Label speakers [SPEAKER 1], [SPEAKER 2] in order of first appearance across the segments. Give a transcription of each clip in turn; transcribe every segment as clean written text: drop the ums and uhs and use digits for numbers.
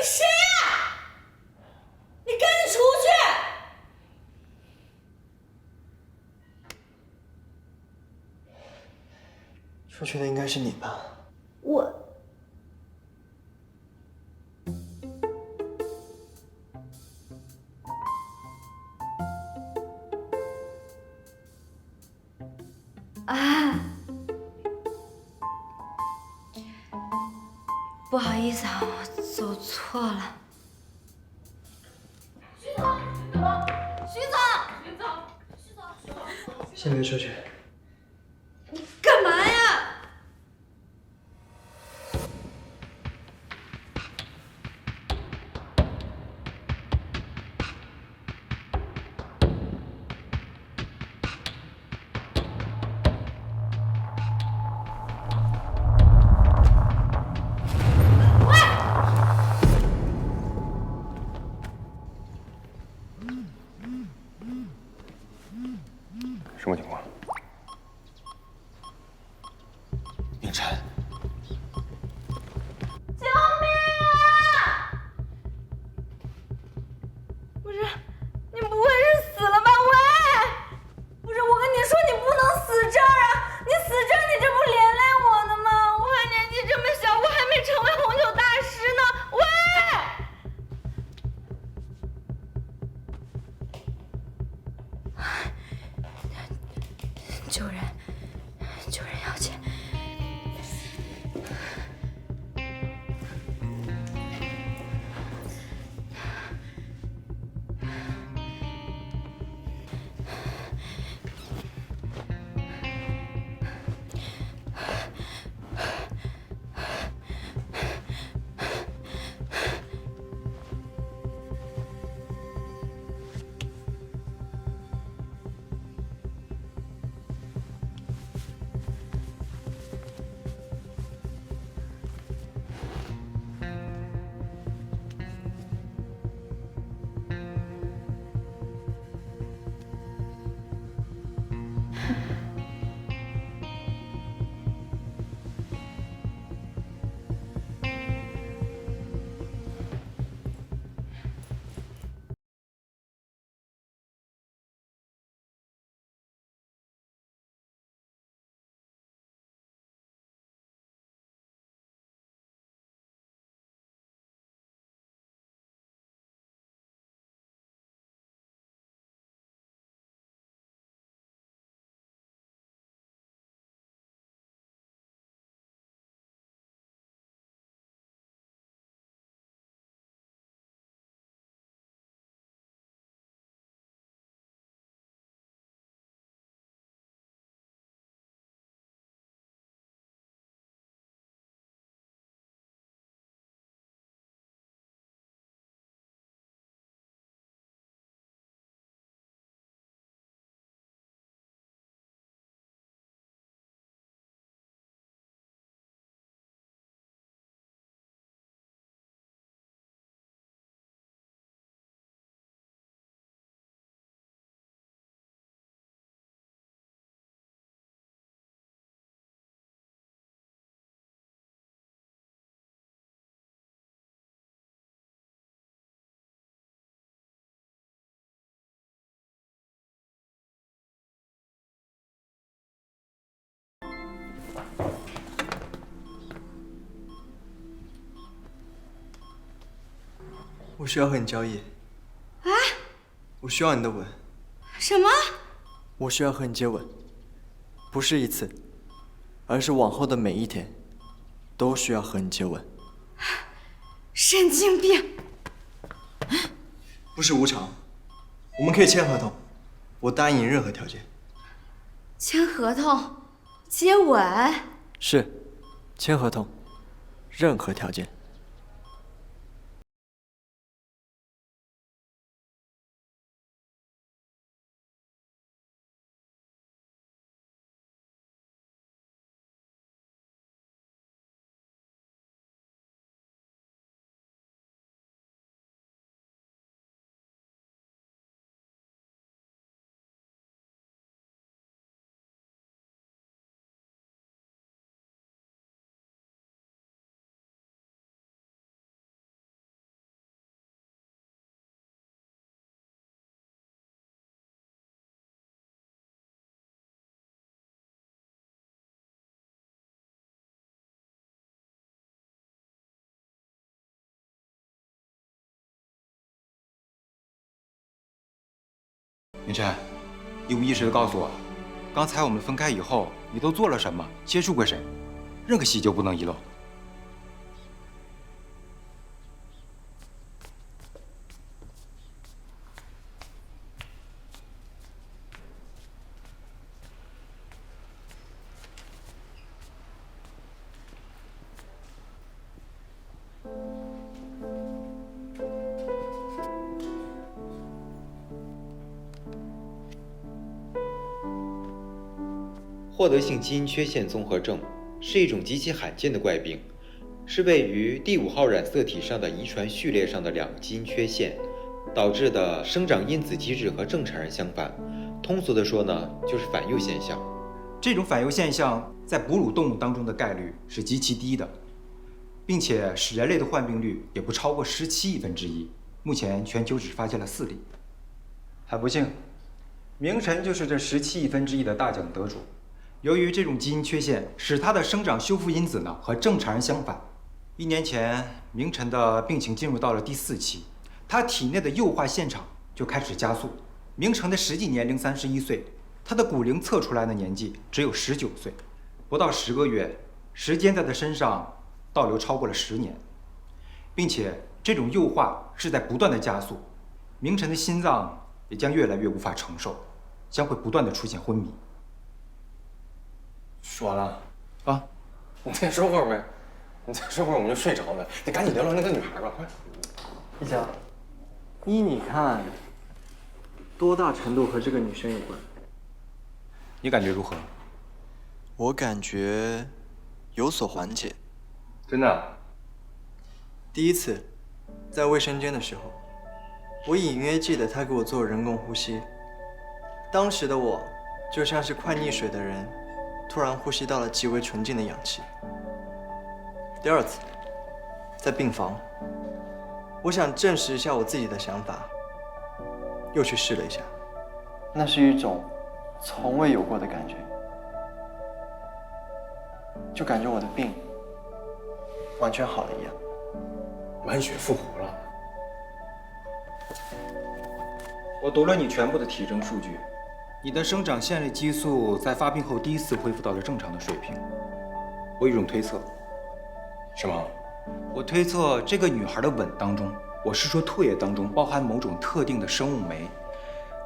[SPEAKER 1] 谁呀？你赶紧出
[SPEAKER 2] 去！出去的应该是你吧？
[SPEAKER 1] 我。啊，不好意思啊，我走错了。徐总，徐总，徐总，徐总，徐总，
[SPEAKER 2] 先别出去。
[SPEAKER 1] 你干嘛呀？
[SPEAKER 3] 什么情况？
[SPEAKER 2] 凌晨，
[SPEAKER 1] 救命啊！不是，你不会是死了吧？喂，不是，我跟你说，你不能死这儿啊！你死这儿，你这不连累我呢吗？我还年纪这么小，我还没成为红酒大师呢。喂！救人，救人要钱。
[SPEAKER 2] 我需要和你交易。
[SPEAKER 1] 啊？
[SPEAKER 2] 我需要你的吻。
[SPEAKER 1] 什么？
[SPEAKER 2] 我需要和你接吻，不是一次，而是往后的每一天，都需要和你接吻。
[SPEAKER 1] 神经病！
[SPEAKER 2] 不是无偿，我们可以签合同，我答应你任何条件。
[SPEAKER 1] 签合同，接吻。
[SPEAKER 2] 是，签合同，任何条件。
[SPEAKER 3] 云晨，一五一十的告诉我，刚才我们分开以后，你都做了什么，接触过谁，任何细节不能遗漏。
[SPEAKER 4] 获得性基因缺陷综合症是一种极其罕见的怪病，是位于第5号染色体上的遗传序列上的2个基因缺陷导致的生长因子机制和正常人相反。通俗的说呢，就是反右现象。
[SPEAKER 3] 这种反右现象在哺乳动物当中的概率是极其低的，并且使人类的患病率也不超过17%。目前全球只发现了4例。很不幸，明晨就是这17%的大奖得主。由于这种基因缺陷，使他的生长修复因子呢和正常人相反。1年前，明晨的病情进入到了第4期，他体内的幼化现场就开始加速。明晨的实际年龄31岁，他的骨龄测出来的年纪只有19岁，不到10个月，时间在他身上倒流超过了10年，并且这种幼化是在不断的加速，明晨的心脏也将越来越无法承受，将会不断的出现昏迷。
[SPEAKER 5] 说了
[SPEAKER 3] 啊，
[SPEAKER 5] 你再说会儿呗，你再说会儿我们就睡着了。你赶紧聊聊那个女孩吧，快！
[SPEAKER 2] 一佳，依你看，多大程度和这个女生有关？
[SPEAKER 3] 你感觉如何？
[SPEAKER 2] 我感觉有所缓解。
[SPEAKER 5] 真的？
[SPEAKER 2] 第一次在卫生间的时候，我隐约记得她给我做人工呼吸，当时的我就像是快溺水的人，突然呼吸到了极为纯净的氧气。第二次，在病房，我想证实一下我自己的想法，又去试了一下，那是一种从未有过的感觉，就感觉我的病完全好了一样，
[SPEAKER 5] 满血复活了。
[SPEAKER 3] 我读了你全部的体征数据，你的生长腺类激素在发病后第一次恢复到了正常的水平。我有一种推测。
[SPEAKER 5] 是吗？
[SPEAKER 3] 我推测这个女孩的吻当中，我是说唾液当中包含某种特定的生物酶，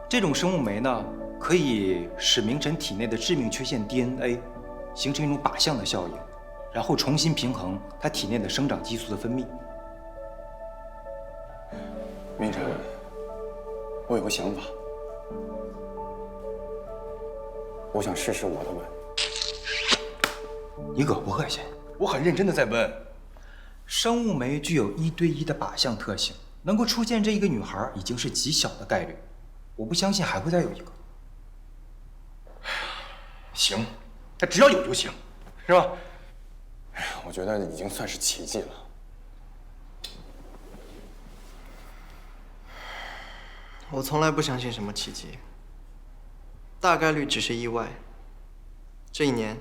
[SPEAKER 3] 这种生物酶呢，可以使明晨体内的致命缺陷 DNA 形成一种靶向的效应，然后重新平衡他体内的生长激素的分泌。
[SPEAKER 5] 明晨，我有个想法，我想试试我的吻。
[SPEAKER 3] 你恶不恶心？
[SPEAKER 5] 我很认真的在问。
[SPEAKER 3] 生物酶具有1对1的靶向特性，能够出现这一个女孩已经是极小的概率，我不相信还会再有一个。
[SPEAKER 5] 行，他只要有就行，是吧？哎呀，我觉得已经算是奇迹了。
[SPEAKER 2] 我从来不相信什么奇迹，大概率只是意外。这1年，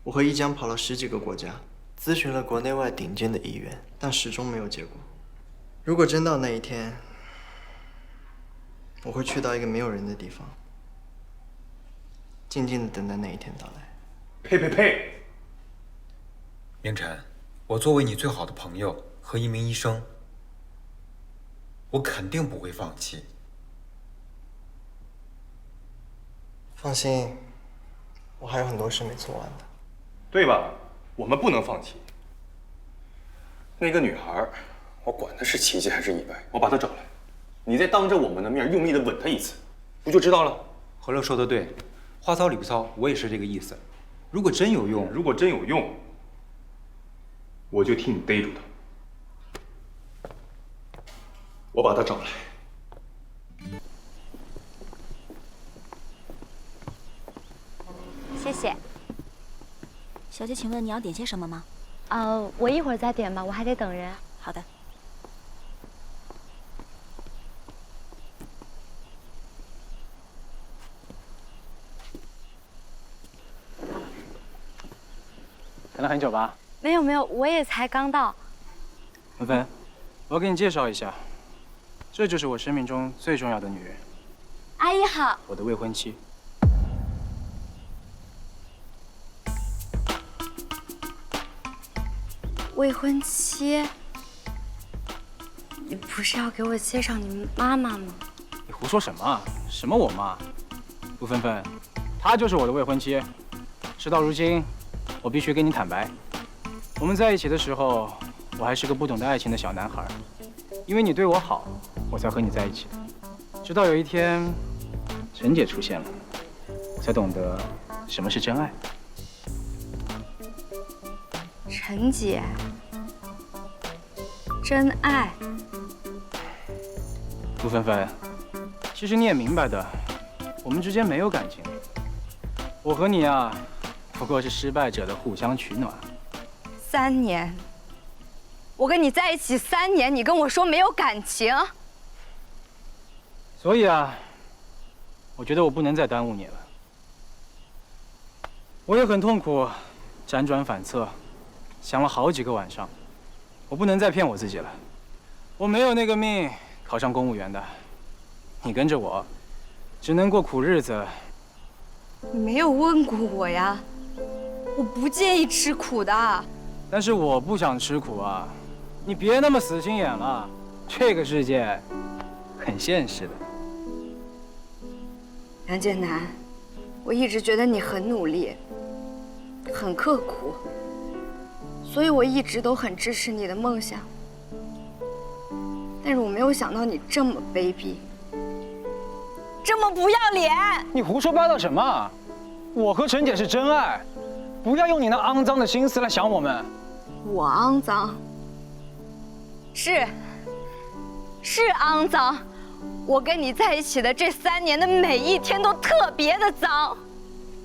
[SPEAKER 2] 我和一江跑了10几个国家，咨询了国内外顶尖的医院，但始终没有结果。如果真到那一天，我会去到一个没有人的地方，静静的等待那一天到来。
[SPEAKER 5] 呸呸呸！
[SPEAKER 6] 明晨，我作为你最好的朋友和一名医生，我肯定不会放弃。
[SPEAKER 2] 放心，我还有很多事没做完的。
[SPEAKER 5] 对吧？我们不能放弃。那个女孩，我管她是奇迹还是意外，我把她找来，你再当着我们的面用力的吻她一次，不就知道了？
[SPEAKER 3] 何乐说的对，话糙理不糙，我也是这个意思。如果真有用，
[SPEAKER 5] 我就替你逮住她。我把她找来。
[SPEAKER 7] 谢谢。
[SPEAKER 8] 小姐，请问你要点些什么吗？
[SPEAKER 7] 我一会儿再点吧，我还得等人。
[SPEAKER 8] 好的。
[SPEAKER 9] 等了很久吧？
[SPEAKER 7] 没有，我也才刚到。
[SPEAKER 9] 文芬，我给你介绍一下，这就是我生命中最重要的女人。
[SPEAKER 7] 阿姨好。
[SPEAKER 9] 我的未婚妻。
[SPEAKER 7] 未婚妻？你不是要给我介绍你妈妈吗？
[SPEAKER 9] 你胡说什么啊？什么我妈？陆芬芬，她就是我的未婚妻。事到如今，我必须跟你坦白，我们在一起的时候，我还是个不懂得爱情的小男孩。因为你对我好，我才和你在一起。直到有一天，陈姐出现了，我才懂得什么是真爱。
[SPEAKER 7] 陈姐，真爱。
[SPEAKER 9] 陆芬芬，其实你也明白的，我们之间没有感情。我和你啊，不过是失败者的互相取暖。
[SPEAKER 7] 3年，我跟你在一起3年，你跟我说没有感情。
[SPEAKER 9] 所以啊，我觉得我不能再耽误你了。我也很痛苦，辗转反侧，想了好几个晚上。我不能再骗我自己了，我没有那个命考上公务员的。你跟着我，只能过苦日子。
[SPEAKER 7] 你没有问过我呀，我不介意吃苦的。
[SPEAKER 9] 但是我不想吃苦啊，你别那么死心眼了。这个世界很现实的。
[SPEAKER 7] 杨建南，我一直觉得你很努力，很刻苦，所以我一直都很支持你的梦想。但是我没有想到你这么卑鄙，这么不要脸！
[SPEAKER 9] 你胡说八道什么？我和陈姐是真爱，不要用你那肮脏的心思来想我们。
[SPEAKER 7] 我肮脏，是肮脏。我跟你在一起的这3年的每一天都特别的脏。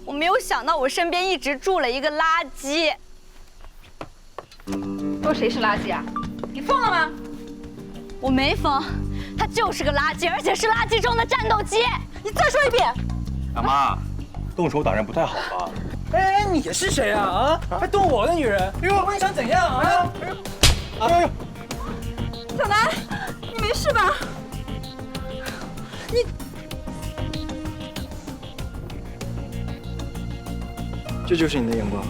[SPEAKER 7] 我没有想到我身边一直住了一个垃圾。
[SPEAKER 1] 说谁是垃圾啊？你疯了吗？
[SPEAKER 7] 我没疯，他就是个垃圾，而且是垃圾中的战斗机。
[SPEAKER 1] 你再说一遍。
[SPEAKER 5] 大妈，动手打人不太好吧？
[SPEAKER 9] 哎，你是谁啊？啊，还动我的女人？我你想怎样啊？
[SPEAKER 5] 哎呦！
[SPEAKER 1] 小南，你没事吧？
[SPEAKER 2] 这就是你的眼光。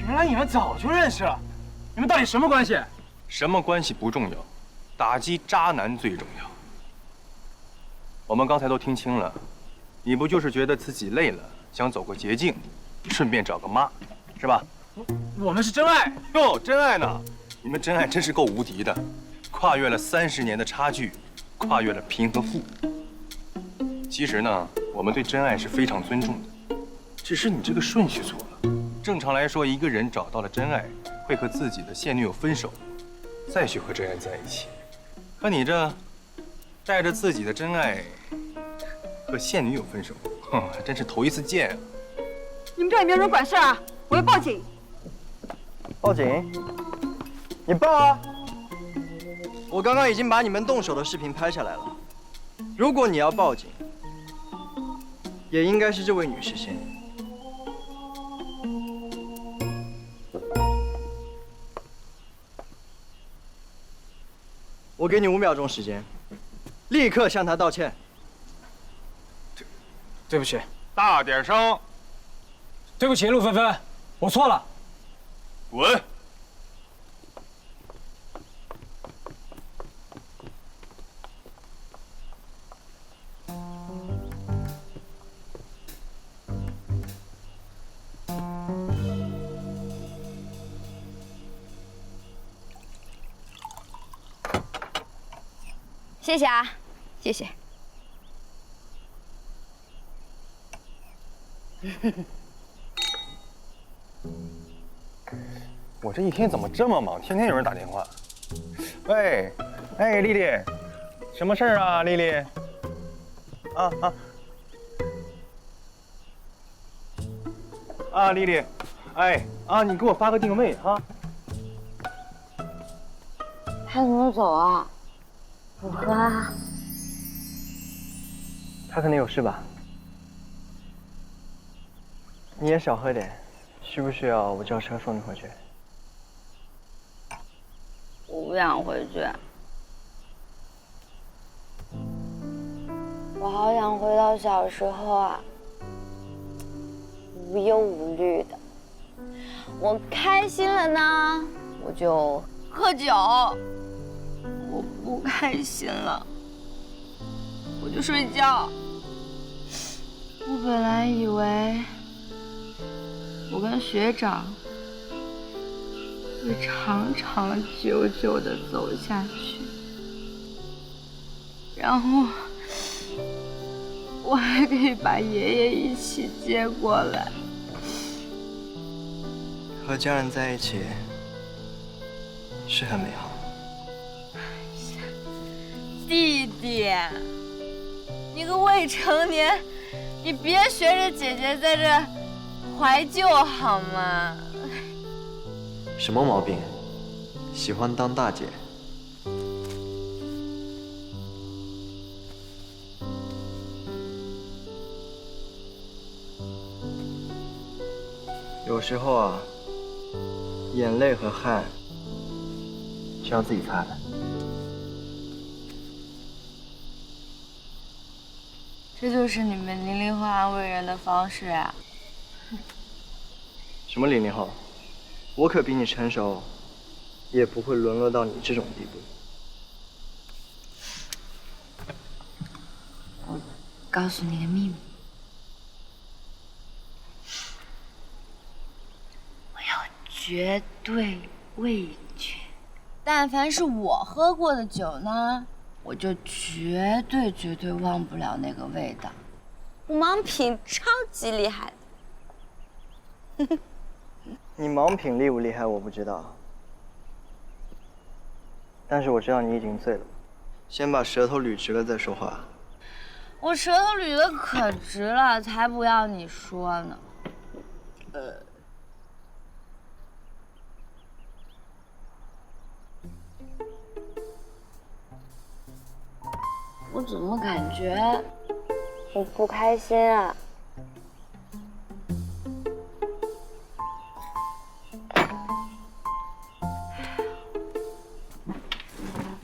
[SPEAKER 9] 原来你们早就认识了，你们到底什么关系？
[SPEAKER 5] 什么关系不重要，打击渣男最重要。我们刚才都听清了，你不就是觉得自己累了，想走个捷径，顺便找个妈，是吧？
[SPEAKER 9] 我们是真爱
[SPEAKER 5] 哟，真爱呢？你们真爱真是够无敌的，跨越了30年的差距，跨越了贫和富。其实呢，我们对真爱是非常尊重的，只是你这个顺序错了。正常来说，一个人找到了真爱，会和自己的现女友分手，再去和真爱在一起。可你这带着自己的真爱和现女友分手，哼，还真是头一次见啊！
[SPEAKER 1] 你们这里没有人管事啊！我要报警。
[SPEAKER 2] 报警？你报啊！我刚刚已经把你们动手的视频拍下来了。如果你要报警，也应该是这位女士先。我给你5秒钟时间，立刻向她道歉。
[SPEAKER 9] 对不起，
[SPEAKER 5] 大点声！
[SPEAKER 9] 对不起，陆芬芬，我错了。
[SPEAKER 5] 滚！
[SPEAKER 7] 谢谢啊，谢谢。
[SPEAKER 5] 我这一天怎么这么忙？天天有人打电话。喂，哎，丽丽，什么事儿啊，丽丽？丽丽，哎你给我发个定位啊。
[SPEAKER 7] 他怎么走啊？我喝啊。
[SPEAKER 2] 他肯定有事吧？你也少喝点，需不需要我叫车送你回去？
[SPEAKER 7] 我不想回去。我好想回到小时候啊，无忧无虑的。我开心了呢，我就喝酒；我不开心了，我就睡觉。我本来以为我跟学长会长长久久的走下去，然后我还可以把爷爷一起接过来。
[SPEAKER 2] 和家人在一起是很美好。
[SPEAKER 7] 弟弟，你个未成年，你别学着姐姐在这怀旧好吗？
[SPEAKER 2] 什么毛病？喜欢当大姐。有时候啊，眼泪和汗是要自己擦的。
[SPEAKER 7] 这就是你们00后安慰人的方式啊？
[SPEAKER 2] 什么00后？我可比你成熟，也不会沦落到你这种地步。
[SPEAKER 7] 我告诉你个秘密，我有绝对味觉，但凡是我喝过的酒呢，我就绝对忘不了那个味道。我盲品超级厉害的。
[SPEAKER 2] 你盲品厉不厉害我不知道，但是我知道你已经醉了。先把舌头捋直了再说话。
[SPEAKER 7] 我舌头捋得可直了，才不要你说呢。我怎么感觉我不开心啊？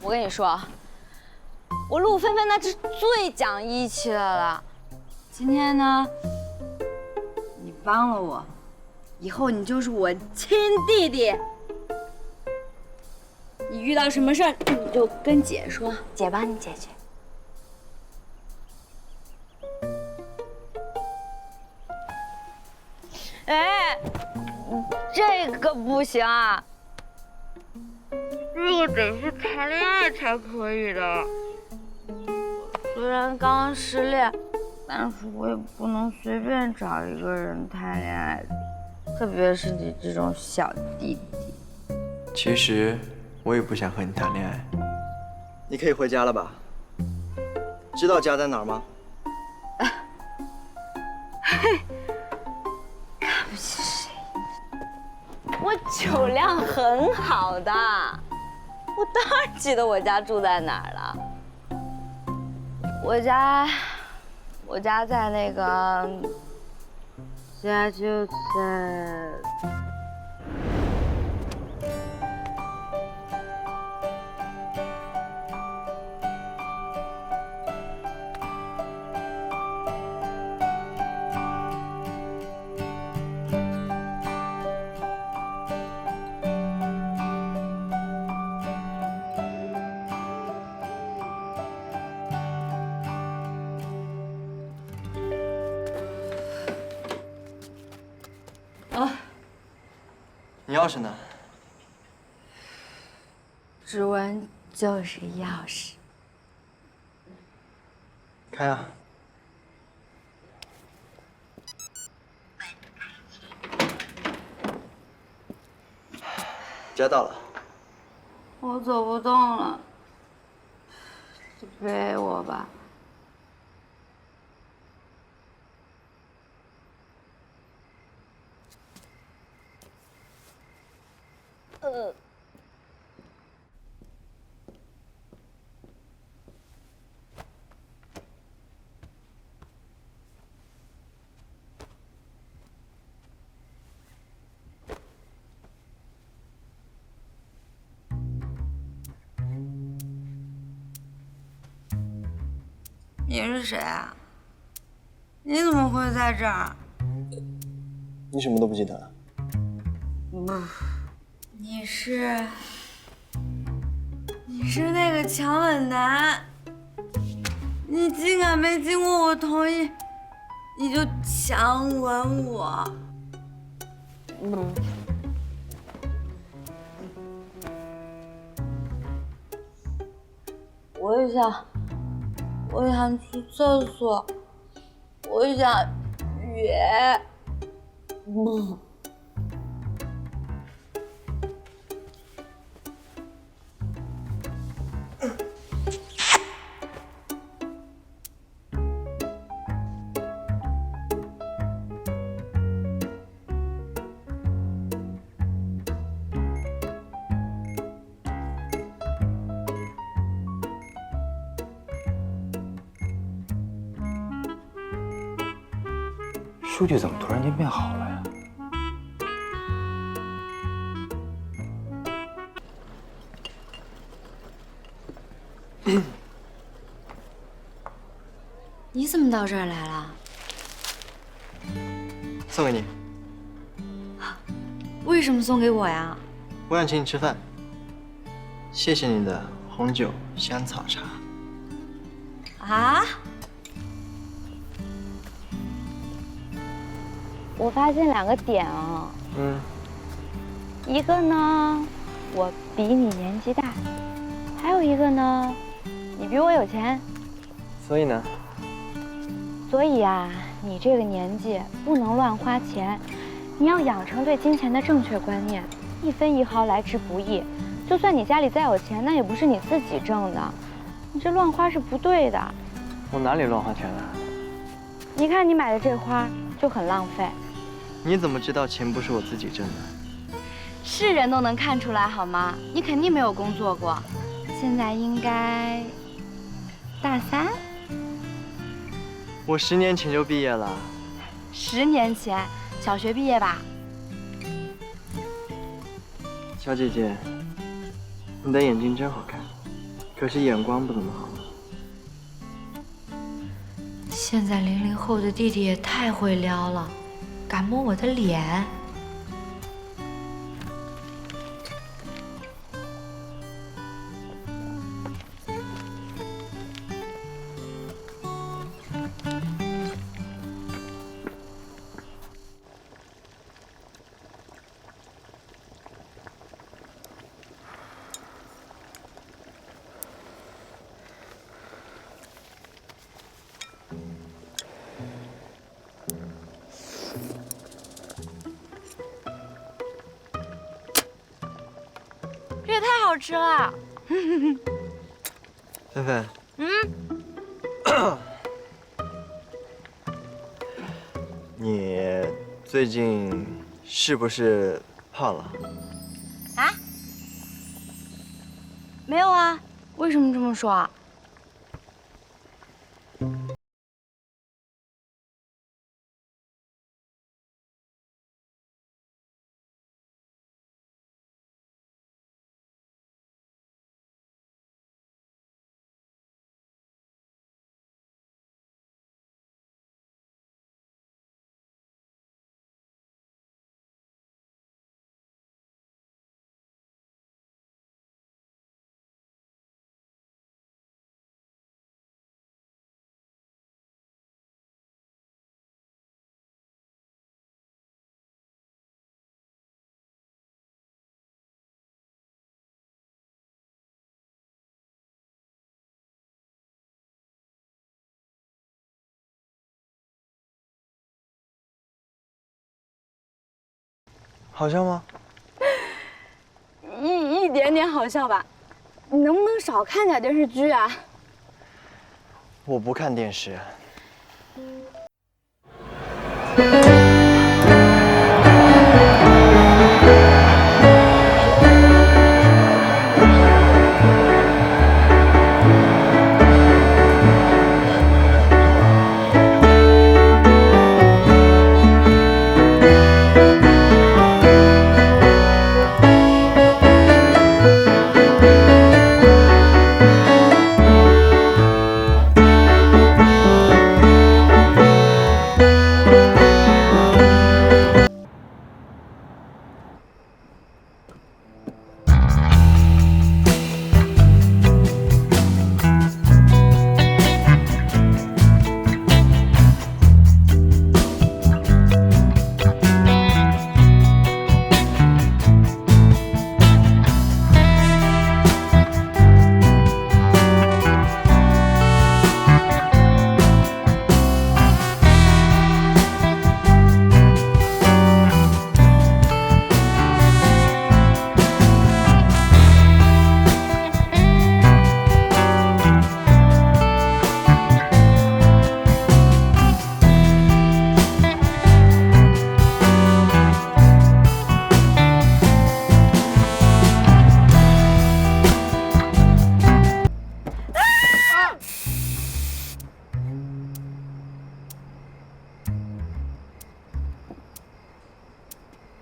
[SPEAKER 7] 我跟你说，我陆芬芬那是最讲义气的了。今天呢，你帮了我，以后你就是我亲弟弟。你遇到什么事儿，你就跟姐说，姐帮你解决。哎，这个不行啊。这个得是谈恋爱才可以的。虽然刚失恋，但是我也不能随便找一个人谈恋爱，特别是你这种小弟弟。
[SPEAKER 2] 其实我也不想和你谈恋爱。你可以回家了吧？知道家在哪儿吗？
[SPEAKER 7] 嘿，看不起谁？我酒量很好的。我当然记得我家住在哪儿了。我家在那个，家就在。
[SPEAKER 2] 你钥匙呢？
[SPEAKER 7] 指纹就是钥匙。
[SPEAKER 2] 开啊！家到了。
[SPEAKER 7] 我走不动了，就背我吧。
[SPEAKER 1] 你是谁啊？你怎么会在这儿？
[SPEAKER 2] 你什么都不记得了？
[SPEAKER 1] 不，你是那个强吻男。你竟敢没经过我同意，你就强吻我。我想去厕所，我想约。
[SPEAKER 6] 书记怎么突然间变好了呀？
[SPEAKER 7] 你怎么到这儿来了？
[SPEAKER 2] 送给你，
[SPEAKER 7] 为什么送给我呀？
[SPEAKER 2] 我想请你吃饭。谢谢你的红酒香草茶。
[SPEAKER 7] 啊？我发现2个点啊。一个呢，我比你年纪大，还有一个呢，你比我有钱。
[SPEAKER 2] 所以呢？
[SPEAKER 7] 所以啊，你这个年纪不能乱花钱，你要养成对金钱的正确观念，1分1毫来之不易。就算你家里再有钱，那也不是你自己挣的，你这乱花是不对的。
[SPEAKER 2] 我哪里乱花钱了？
[SPEAKER 7] 你看你买的这花就很浪费。
[SPEAKER 2] 你怎么知道钱不是我自己挣的？
[SPEAKER 7] 是人都能看出来好吗？你肯定没有工作过，现在应该大3。
[SPEAKER 2] 我10年前就毕业了。
[SPEAKER 7] 10年前，小学毕业吧？
[SPEAKER 2] 小姐姐，你的眼睛真好看，可是眼光不怎么好。
[SPEAKER 7] 现在00后的弟弟也太会撩了，敢摸我的脸。这也太好吃了！
[SPEAKER 2] 芬芬，你最近是不是胖了？
[SPEAKER 7] 啊？没有啊，为什么这么说啊？
[SPEAKER 2] 好笑吗？
[SPEAKER 7] 一点点好笑吧。你能不能少看点电视剧啊？
[SPEAKER 2] 我不看电视。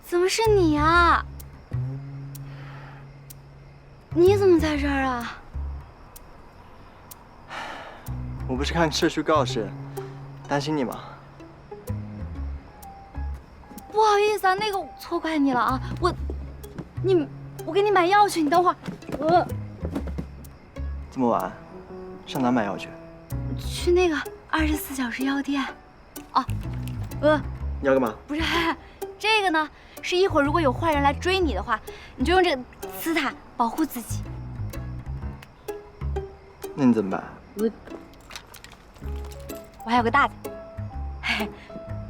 [SPEAKER 7] 怎么是你啊？你怎么在这儿啊？
[SPEAKER 2] 我不是看社区告示，担心你吗？
[SPEAKER 7] 不好意思啊，那个错怪你了啊，我给你买药去，你等会儿。
[SPEAKER 2] 这么晚，上哪买药去？
[SPEAKER 7] 去那个24小时药店。哦，
[SPEAKER 2] 你要干嘛？
[SPEAKER 7] 不是，这个呢，是一会儿如果有坏人来追你的话，你就用这个磁塔保护自己。
[SPEAKER 2] 那你怎么办？
[SPEAKER 7] 我还有个大的，嘿嘿，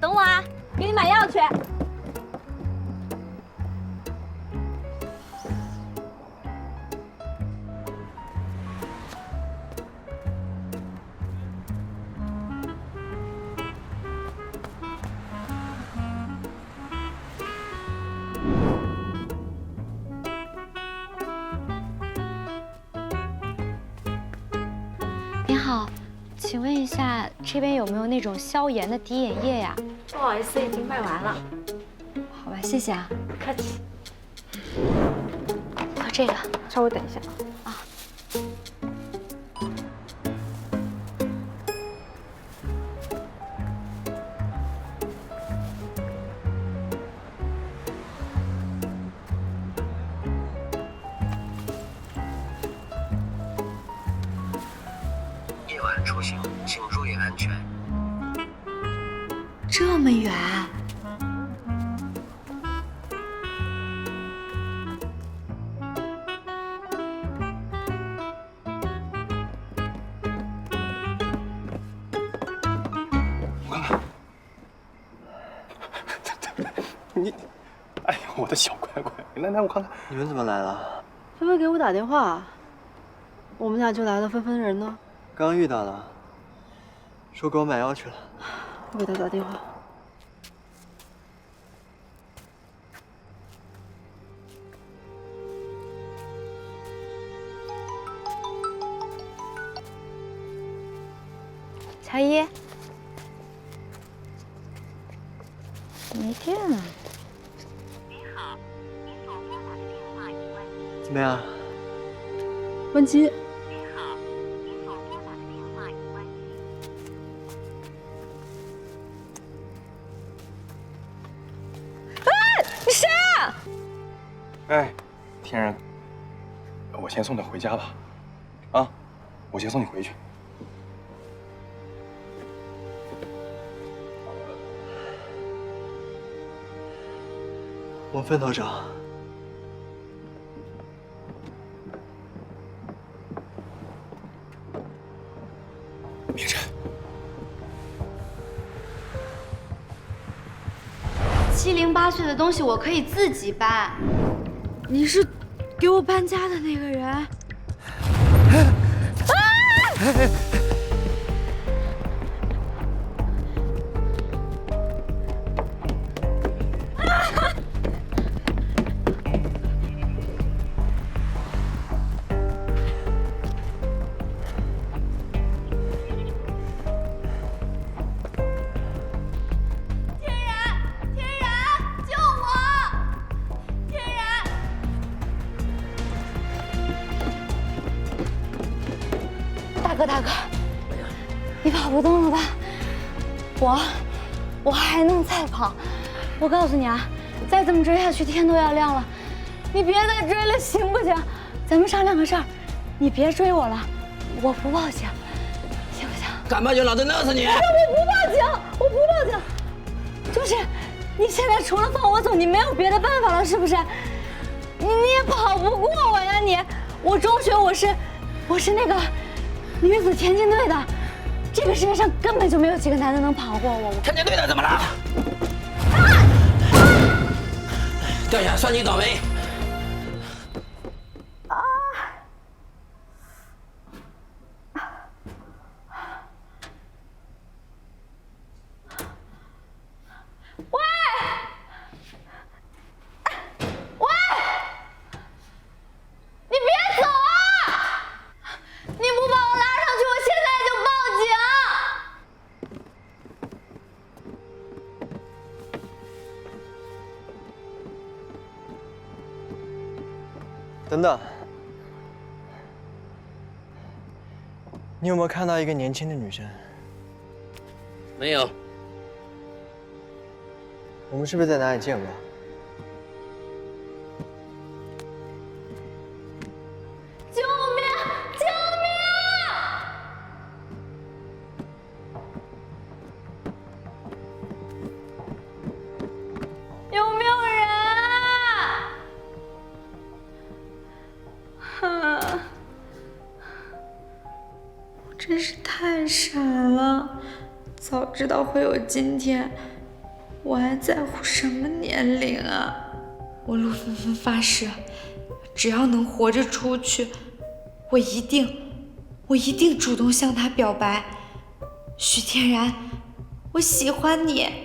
[SPEAKER 7] 等我啊，给你买药去。您好，请问一下，这边有没有那种消炎的滴眼液呀？
[SPEAKER 1] 不好意思，已经卖完了。
[SPEAKER 7] 好吧，谢谢啊。
[SPEAKER 1] 不客气。
[SPEAKER 7] 喝这个，
[SPEAKER 1] 稍微等一下啊。
[SPEAKER 10] 夜晚出行请注意安全。
[SPEAKER 7] 这么远？
[SPEAKER 5] 你，哎呀，我的小乖乖，来，我看看。
[SPEAKER 2] 你们怎么来了？
[SPEAKER 1] 菲菲给我打电话，我们俩就来了。芬芬人呢？
[SPEAKER 2] 刚遇到了，说给我买药去了。
[SPEAKER 1] 我给他打电话。
[SPEAKER 7] 乔伊，没电了。
[SPEAKER 2] 怎么样？
[SPEAKER 1] 关机。
[SPEAKER 7] 你谁啊？
[SPEAKER 5] 哎，天然，我先送他回家吧。啊，我先送你回去。
[SPEAKER 2] 往分头找。
[SPEAKER 5] 明晨
[SPEAKER 7] ，708岁的东西我可以自己搬。你是给我搬家的那个人？啊！大哥，你跑不动了吧？我还能再跑。我告诉你啊，再这么追下去，天都要亮了。你别再追了，行不行？咱们商量个事儿，你别追我了，我不报警，行不行？
[SPEAKER 10] 敢报警，老子弄死你！
[SPEAKER 7] 我不报警，我不报警。就是你现在除了放我走，你没有别的办法了，是不是？你也跑不过我呀，你！我中学我是那个女子田径队的，这个世界上根本就没有几个男的能跑过我。
[SPEAKER 10] 田径队的怎么了？掉下算你倒霉。
[SPEAKER 2] 等等，你有没有看到一个年轻的女生？
[SPEAKER 10] 没有。
[SPEAKER 2] 我们是不是在哪里见过？
[SPEAKER 1] 救命！救命！有没有人啊？我真是太傻了，早知道会有今天，我还在乎什么年龄啊？我陆芬芬发誓，只要能活着出去，我一定主动向他表白。许天然，我喜欢你。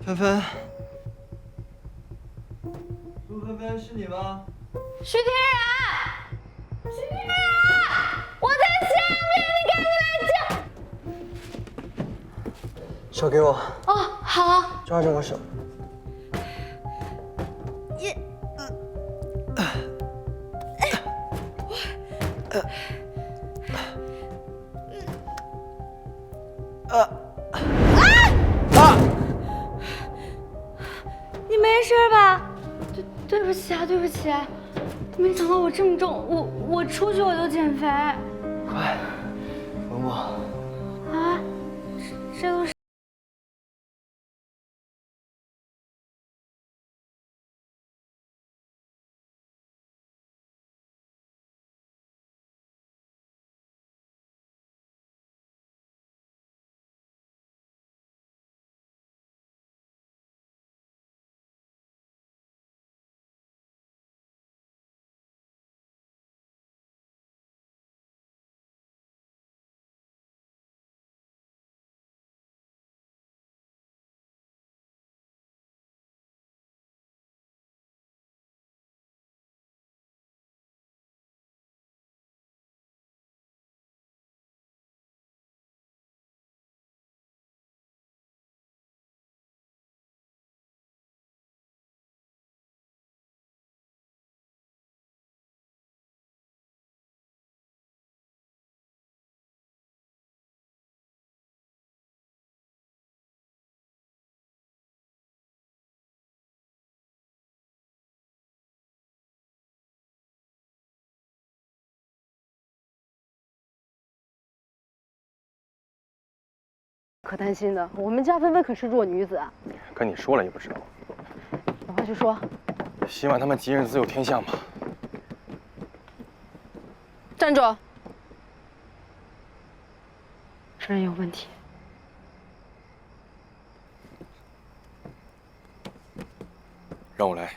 [SPEAKER 2] 芬芬，陆芬芬，是你吗？
[SPEAKER 1] 许天然，许天然，我在下面，你赶紧来救！
[SPEAKER 2] 手给我。
[SPEAKER 1] 哦，好。
[SPEAKER 2] 抓着我手。
[SPEAKER 1] 你没事吧？对不起啊，对不起啊，没想到我这么重，我出去我就减肥。
[SPEAKER 2] 快，吻我。
[SPEAKER 1] 啊，这都是。
[SPEAKER 11] 可担心的，我们家芬芬可是弱女子啊。
[SPEAKER 5] 跟你说了也不知道。
[SPEAKER 11] 有话就说。
[SPEAKER 5] 希望他们吉人自有天相吧。
[SPEAKER 11] 站住！这人有问题。
[SPEAKER 5] 让我来。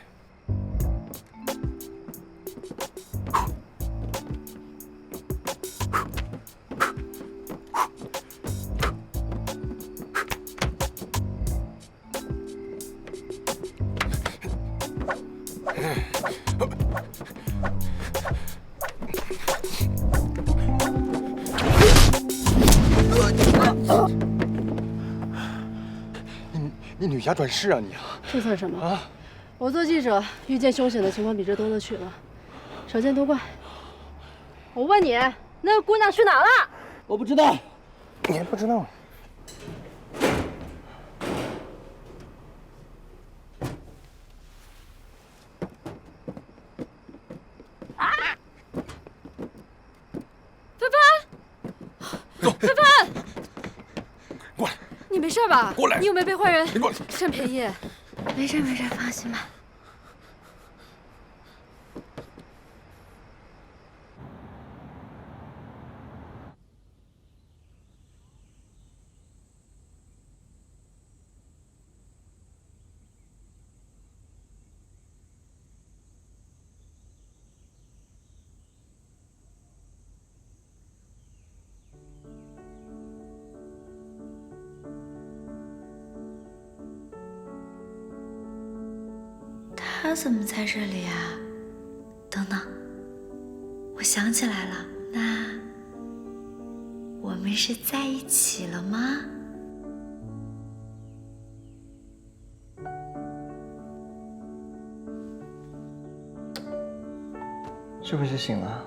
[SPEAKER 5] 你女侠转世啊你啊！
[SPEAKER 11] 这算什么啊？我做记者，遇见凶险的情况比这多了去了，少见多怪。我问你，那个姑娘去哪了？
[SPEAKER 5] 我不知道。你还不知道？
[SPEAKER 11] 芬芬，
[SPEAKER 5] 过来！
[SPEAKER 11] 你没事吧？
[SPEAKER 5] 过来！
[SPEAKER 11] 你有没有被坏人
[SPEAKER 5] 过来
[SPEAKER 11] 占便宜？
[SPEAKER 1] 没事，放心吧。他怎么在这里啊？等等，我想起来了，那我们是在一起了吗？
[SPEAKER 2] 是不是醒了？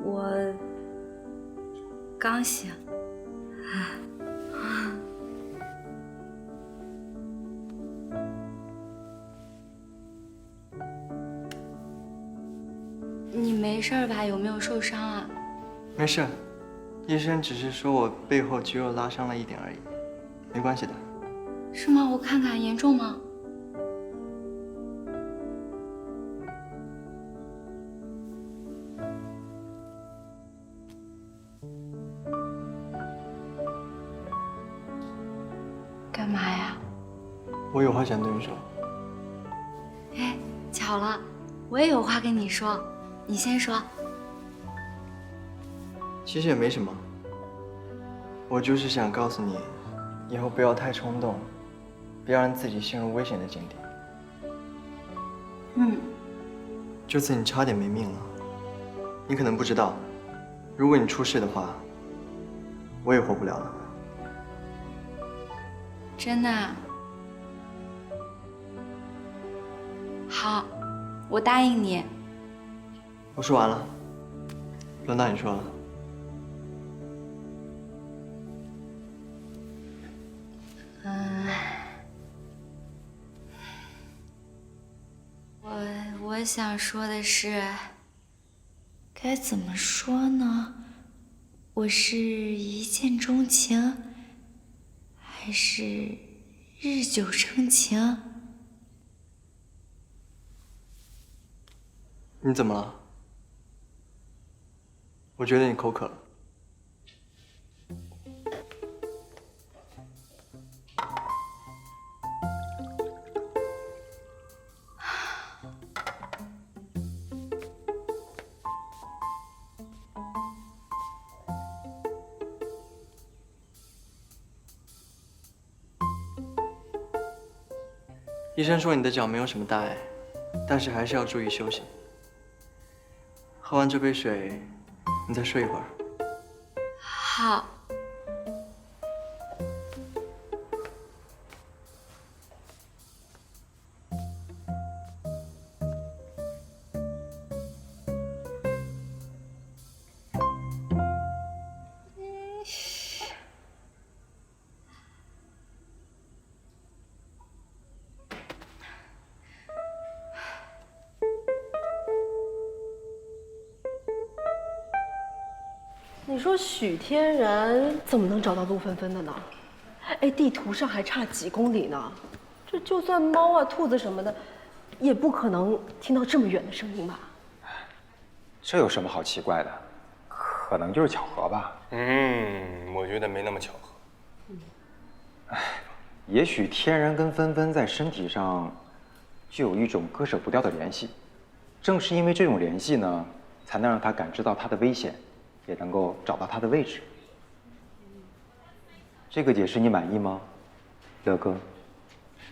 [SPEAKER 7] 我刚醒。你没事吧？有没有受伤啊？
[SPEAKER 2] 没事，医生只是说我背后肌肉拉伤了一点而已，没关系的。
[SPEAKER 7] 是吗？我看看，严重吗？干嘛呀？
[SPEAKER 2] 我有话想对你说。
[SPEAKER 7] 哎，巧了，我也有话跟你说，你先说。
[SPEAKER 2] 其实也没什么，我就是想告诉你，以后不要太冲动，别让自己陷入危险的境地。这次你差点没命了，你可能不知道，如果你出事的话，我也活不了了。
[SPEAKER 7] 真的啊？好，我答应你。
[SPEAKER 2] 我说完了，轮到你说了。
[SPEAKER 7] 我想说的是，该怎么说呢？我是一见钟情，还是日久生情？
[SPEAKER 2] 你怎么了？我觉得你口渴了。医生说你的脚没有什么大碍，但是还是要注意休息。喝完这杯水，你再睡一会儿。
[SPEAKER 7] 好。
[SPEAKER 11] 你说许天然怎么能找到陆芬芬的呢？哎，地图上还差几公里呢，这就算猫啊、兔子什么的，也不可能听到这么远的声音吧？
[SPEAKER 3] 这有什么好奇怪的？可能就是巧合吧。
[SPEAKER 5] 我觉得没那么巧合。
[SPEAKER 3] 也许天然跟芬芬在身体上就有一种割舍不掉的联系，正是因为这种联系呢，才能让他感知到他的危险，也能够找到他的位置。这个解释你满意吗，乐哥？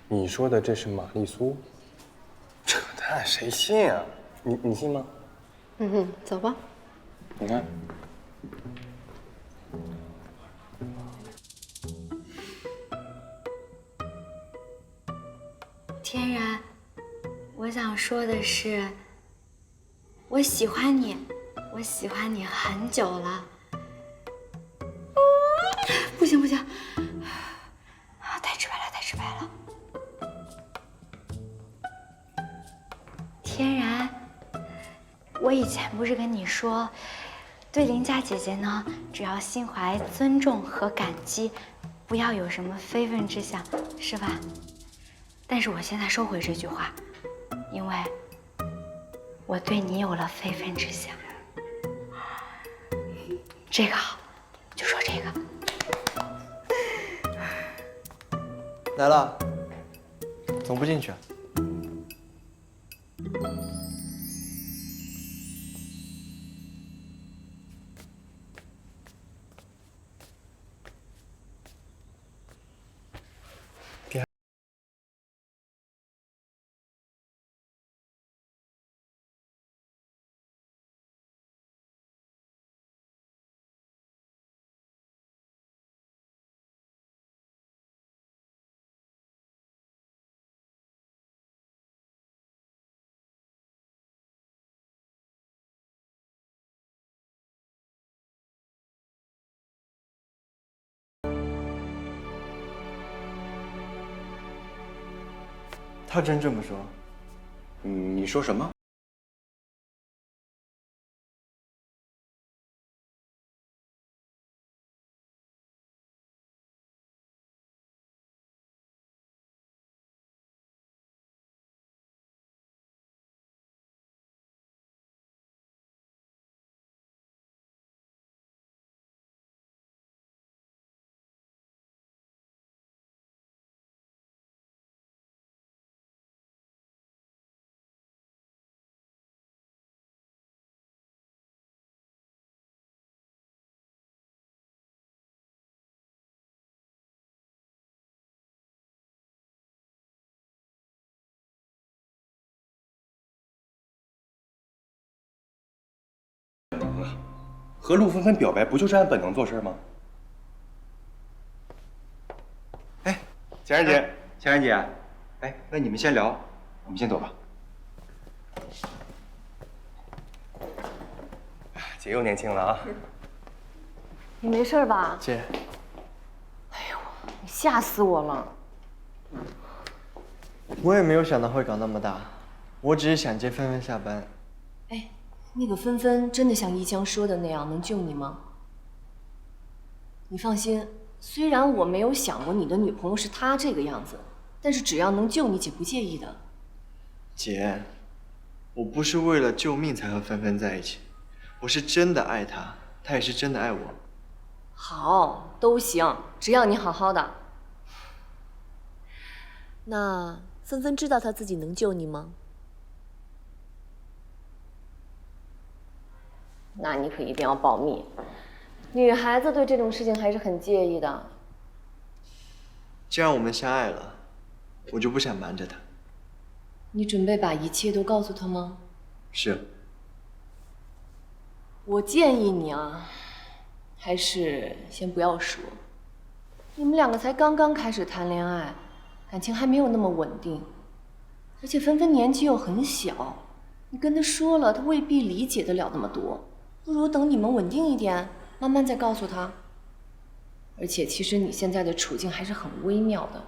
[SPEAKER 5] 你说的这是玛丽苏？扯淡，谁信啊？你信吗？
[SPEAKER 11] 走吧。
[SPEAKER 5] 你看。
[SPEAKER 7] 天然，我想说的是，我喜欢你，我喜欢你很久了。不行不行，太直白了，太直白了。天然，我以前不是跟你说，对林家姐姐呢，只要心怀尊重和感激，不要有什么非分之想，是吧？但是我现在收回这句话，因为我对你有了非分之想。这个好，就说这个。
[SPEAKER 2] 来了，怎么不进去啊？他真这么说？
[SPEAKER 5] 你说什么？和陆芬芬表白不就是按本能做事吗？
[SPEAKER 3] 哎，
[SPEAKER 5] 晴然姐，
[SPEAKER 3] 晴然姐，哎，那你们先聊，我们先走吧。
[SPEAKER 5] 姐又年轻了啊！
[SPEAKER 11] 你没事吧？
[SPEAKER 2] 姐，
[SPEAKER 11] 你吓死我了！
[SPEAKER 2] 我也没有想到会搞那么大，我只是想接芬芬下班。
[SPEAKER 11] 哎，那个芬芬真的像一江说的那样能救你吗？你放心，虽然我没有想过你的女朋友是她这个样子，但是只要能救你，姐不介意的。
[SPEAKER 2] 姐，我不是为了救命才和芬芬在一起，我是真的爱她，她也是真的爱我。
[SPEAKER 11] 好，都行，只要你好好的。那芬芬知道她自己能救你吗？那你可一定要保密，女孩子对这种事情还是很介意的。
[SPEAKER 2] 既然我们相爱了，我就不想瞒着她。
[SPEAKER 11] 你准备把一切都告诉她吗？
[SPEAKER 2] 是。
[SPEAKER 11] 我建议你啊，还是先不要说。你们两个才刚刚开始谈恋爱，感情还没有那么稳定，而且芬芬年纪又很小，你跟她说了，她未必理解得了那么多。不如等你们稳定一点，慢慢再告诉她。而且其实你现在的处境还是很微妙的。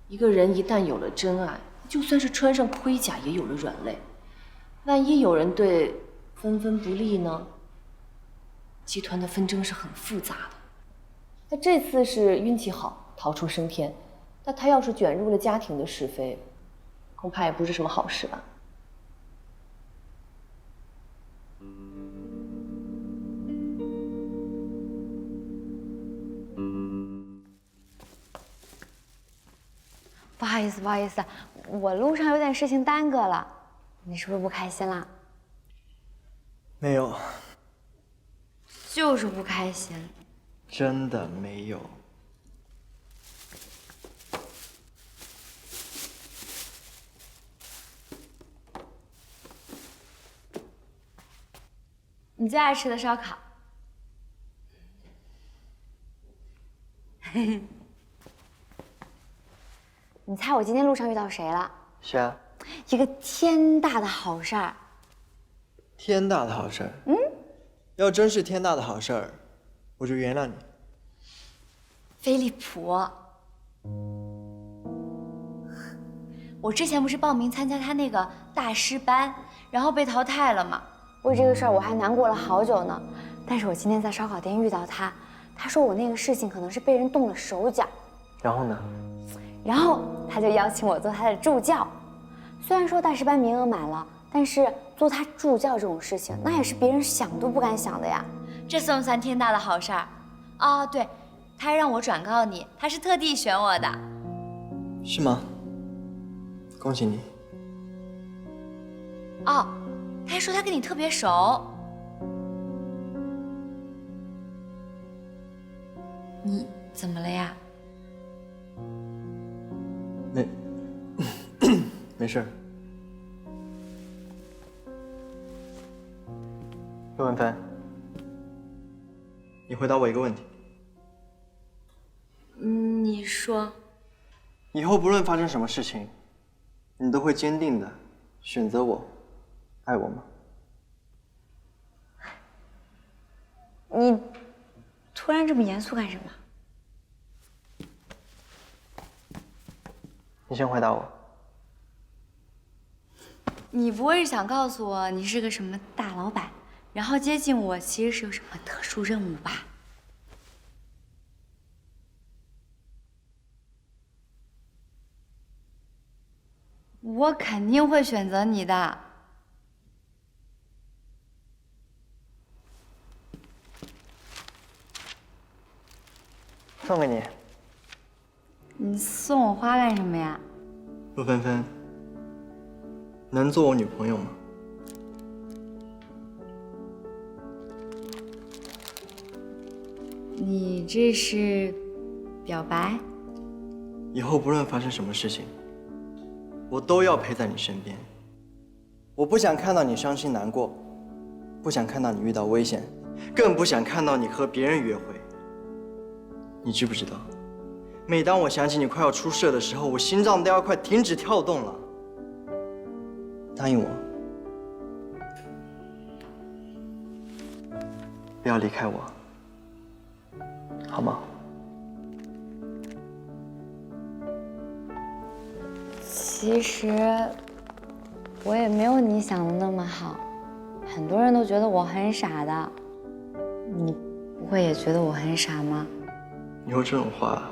[SPEAKER 11] 一个人一旦有了真爱，就算是穿上盔甲也有了软肋。万一有人对芬芬不利呢？集团的纷争是很复杂的。他这次是运气好，逃出升天，但他要是卷入了家庭的是非，恐怕也不是什么好事吧。
[SPEAKER 7] 不好意思，不好意思，我路上有点事情耽搁了，你是不是不开心啦？
[SPEAKER 2] 没有，
[SPEAKER 7] 就是不开心。
[SPEAKER 2] 真的没有。
[SPEAKER 7] 你最爱吃的烧烤。你猜我今天路上遇到谁了？
[SPEAKER 2] 是啊。
[SPEAKER 7] 一个天大的好事儿。
[SPEAKER 2] 天大的好事儿？嗯。要真是天大的好事儿，我就原谅你。
[SPEAKER 7] 飞利浦。我之前不是报名参加他那个大师班，然后被淘汰了嘛。为这个事儿我还难过了好久呢。但是我今天在烧烤店遇到他，他说我那个事情可能是被人动了手脚。
[SPEAKER 2] 然后呢？
[SPEAKER 7] 然后他就邀请我做他的助教。虽然说大师班名额满了，但是做他助教这种事情，那也是别人想都不敢想的呀。这算不算天大的好事儿？哦，对，他还让我转告你，他是特地选我的。
[SPEAKER 2] 是吗？恭喜你。
[SPEAKER 7] 哦，他还说他跟你特别熟。你怎么了呀？
[SPEAKER 2] 没事。陆文帆，你回答我一个问题。
[SPEAKER 7] 你说。
[SPEAKER 2] 以后不论发生什么事情，你都会坚定的选择我，爱我吗？
[SPEAKER 7] 你突然这么严肃干什么？
[SPEAKER 2] 你先回答我，
[SPEAKER 7] 你不会是想告诉我你是个什么大老板，然后接近我其实是有什么特殊任务吧？我肯定会选择你的。
[SPEAKER 2] 送给你。
[SPEAKER 7] 你送我花干什么呀？
[SPEAKER 2] 陆芬芬，能做我女朋友吗？
[SPEAKER 7] 你这是表白？
[SPEAKER 2] 以后不论发生什么事情，我都要陪在你身边。我不想看到你伤心难过，不想看到你遇到危险，更不想看到你和别人约会。你知不知道，每当我想起你快要出事的时候，我心脏都要快停止跳动了。答应我，不要离开我，好吗？
[SPEAKER 7] 其实我也没有你想的那么好，很多人都觉得我很傻的。你不会也觉得我很傻吗？
[SPEAKER 2] 以后这种话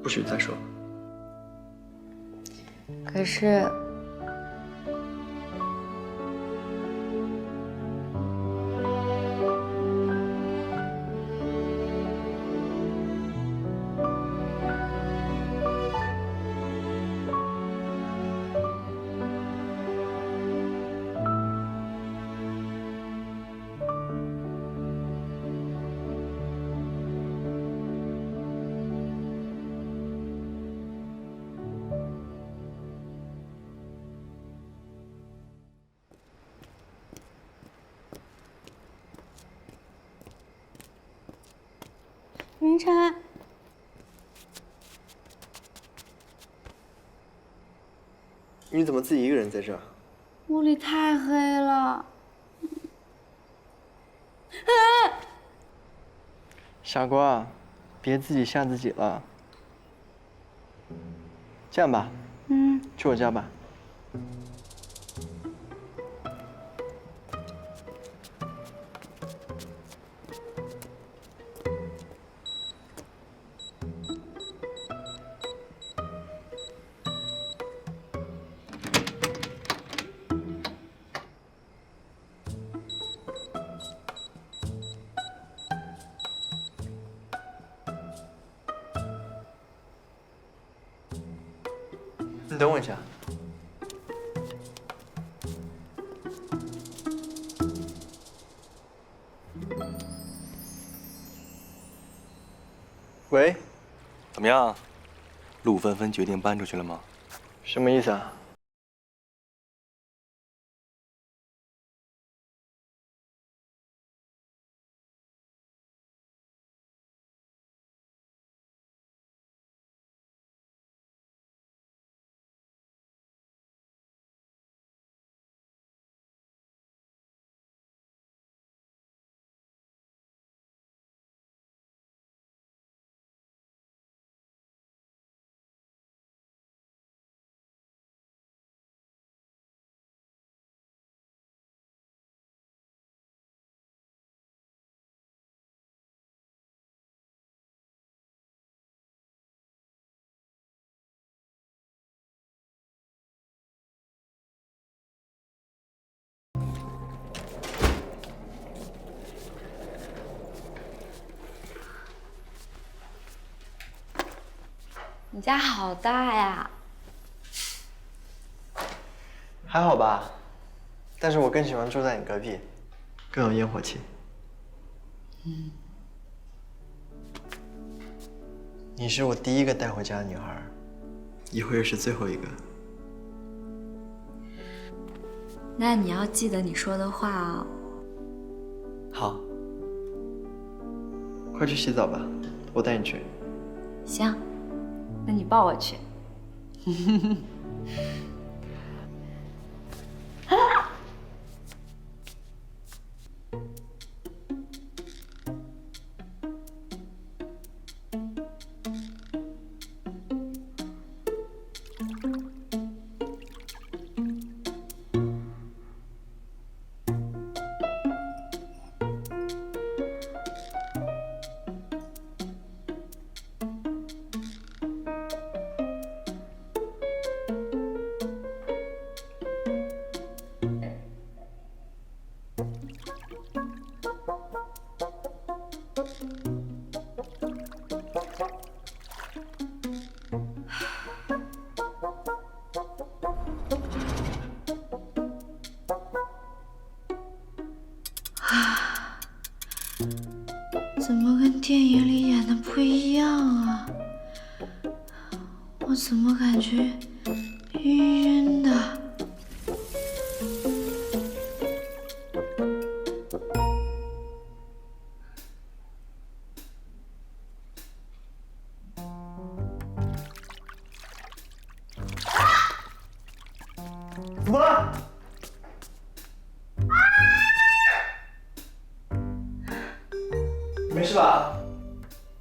[SPEAKER 2] 不许再说。
[SPEAKER 7] 可是，云晨，
[SPEAKER 2] 你怎么自己一个人在这儿？
[SPEAKER 7] 屋里太黑了。
[SPEAKER 2] 傻瓜，别自己吓自己了。这样吧，去我家吧。你等我一下。喂，
[SPEAKER 5] 怎么样？陆芬芬决定搬出去了吗？
[SPEAKER 2] 什么意思啊？
[SPEAKER 7] 你家好大呀！
[SPEAKER 2] 还好吧，但是我更喜欢住在你隔壁，更有烟火气。你是我第一个带回家的女孩，以后也是最后一个。
[SPEAKER 7] 那你要记得你说的话哦。
[SPEAKER 2] 好，快去洗澡吧，我带你去。
[SPEAKER 7] 行，那你抱我去。
[SPEAKER 1] 怎么跟电影里演的不一样啊？我怎么感觉晕晕的？
[SPEAKER 2] 怎么了？没事吧？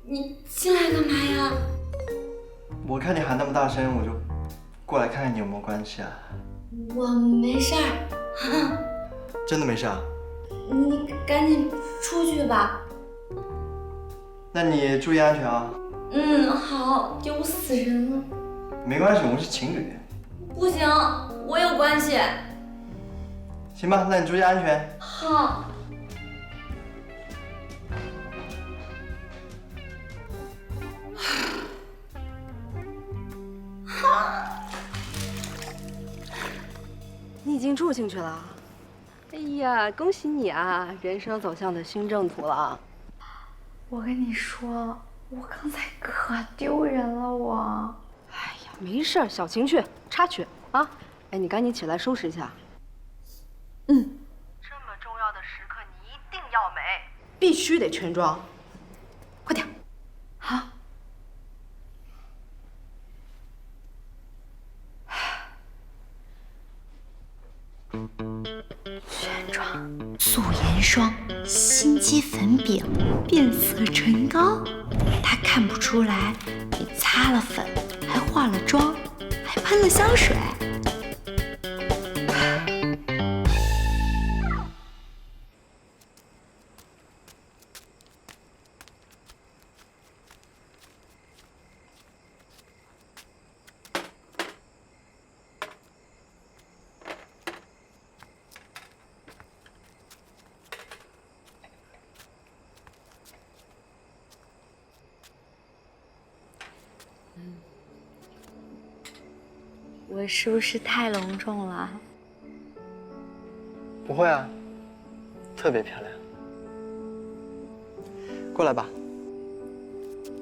[SPEAKER 1] 你进来干嘛呀？
[SPEAKER 2] 我看你喊那么大声，我就过来看看你有没有关系啊。
[SPEAKER 1] 我没事儿，
[SPEAKER 2] 真的没事啊？
[SPEAKER 1] 你赶紧出去吧。
[SPEAKER 2] 那你注意安全啊。
[SPEAKER 1] 嗯，好，丢死人了。
[SPEAKER 2] 没关系，我们是情侣。
[SPEAKER 1] 不行，我有关系。
[SPEAKER 2] 行吧，那你注意安全。
[SPEAKER 1] 好。
[SPEAKER 11] 你已经住进去了？哎呀，恭喜你啊，人生走向的新正途了。
[SPEAKER 1] 我跟你说，我刚才可丢人了，我。
[SPEAKER 11] 哎呀，没事儿，小情趣，插曲啊。哎，你赶紧起来收拾一下。嗯。这么重要的时刻，你一定要美，必须得全妆。快点。
[SPEAKER 1] 好。全妆、素颜霜、心机粉饼、变色唇膏，他看不出来你擦了粉，还化了妆，还喷了香水。我是不是太隆重了？
[SPEAKER 2] 不会啊，特别漂亮。过来吧。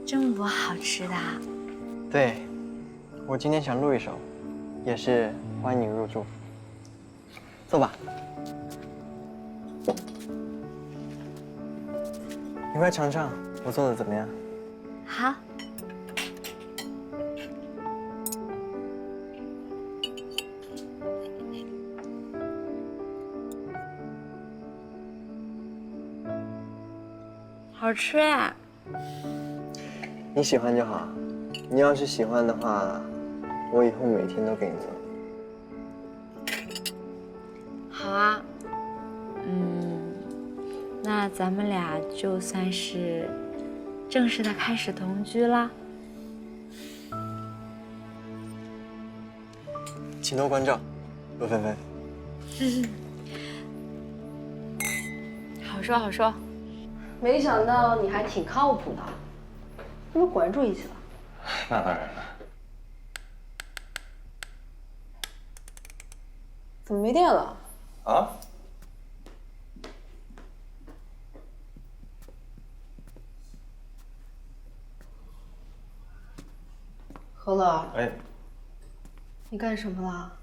[SPEAKER 1] 这么多好吃的啊。
[SPEAKER 2] 对，我今天想录一首，也是欢迎你入住。坐吧。你快尝尝我做的怎么样？
[SPEAKER 1] 好。好吃哎！
[SPEAKER 2] 你喜欢就好，你要是喜欢的话，我以后每天都给你做。
[SPEAKER 1] 好啊，那咱们俩就算是正式的开始同居啦。
[SPEAKER 2] 请多关照，陆芬芬。
[SPEAKER 1] 好说好说。
[SPEAKER 11] 没想到你还挺靠谱的，你们果然住一起了。
[SPEAKER 5] 那当然了。
[SPEAKER 11] 怎么没电了？
[SPEAKER 5] 啊？
[SPEAKER 11] 何乐，
[SPEAKER 5] 哎，
[SPEAKER 11] 你干什么了？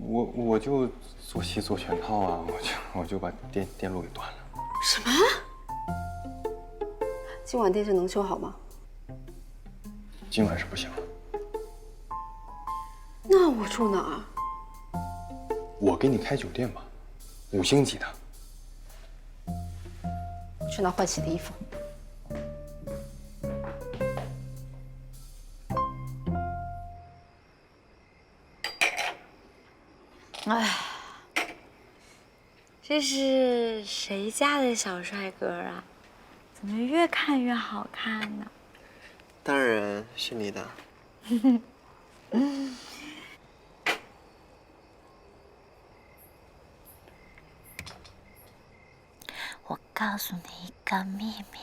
[SPEAKER 5] 我就做戏做全套啊，我就把电路给断了。
[SPEAKER 11] 什么？今晚电线能修好吗？
[SPEAKER 5] 今晚是不行。
[SPEAKER 11] 那我住哪儿？
[SPEAKER 5] 我给你开酒店吧，5星级的。
[SPEAKER 11] 我去拿换洗的衣服。
[SPEAKER 1] 哎，这是谁家的小帅哥啊？怎么越看越好看呢？
[SPEAKER 2] 当然是你的。
[SPEAKER 1] 我告诉你一个秘密。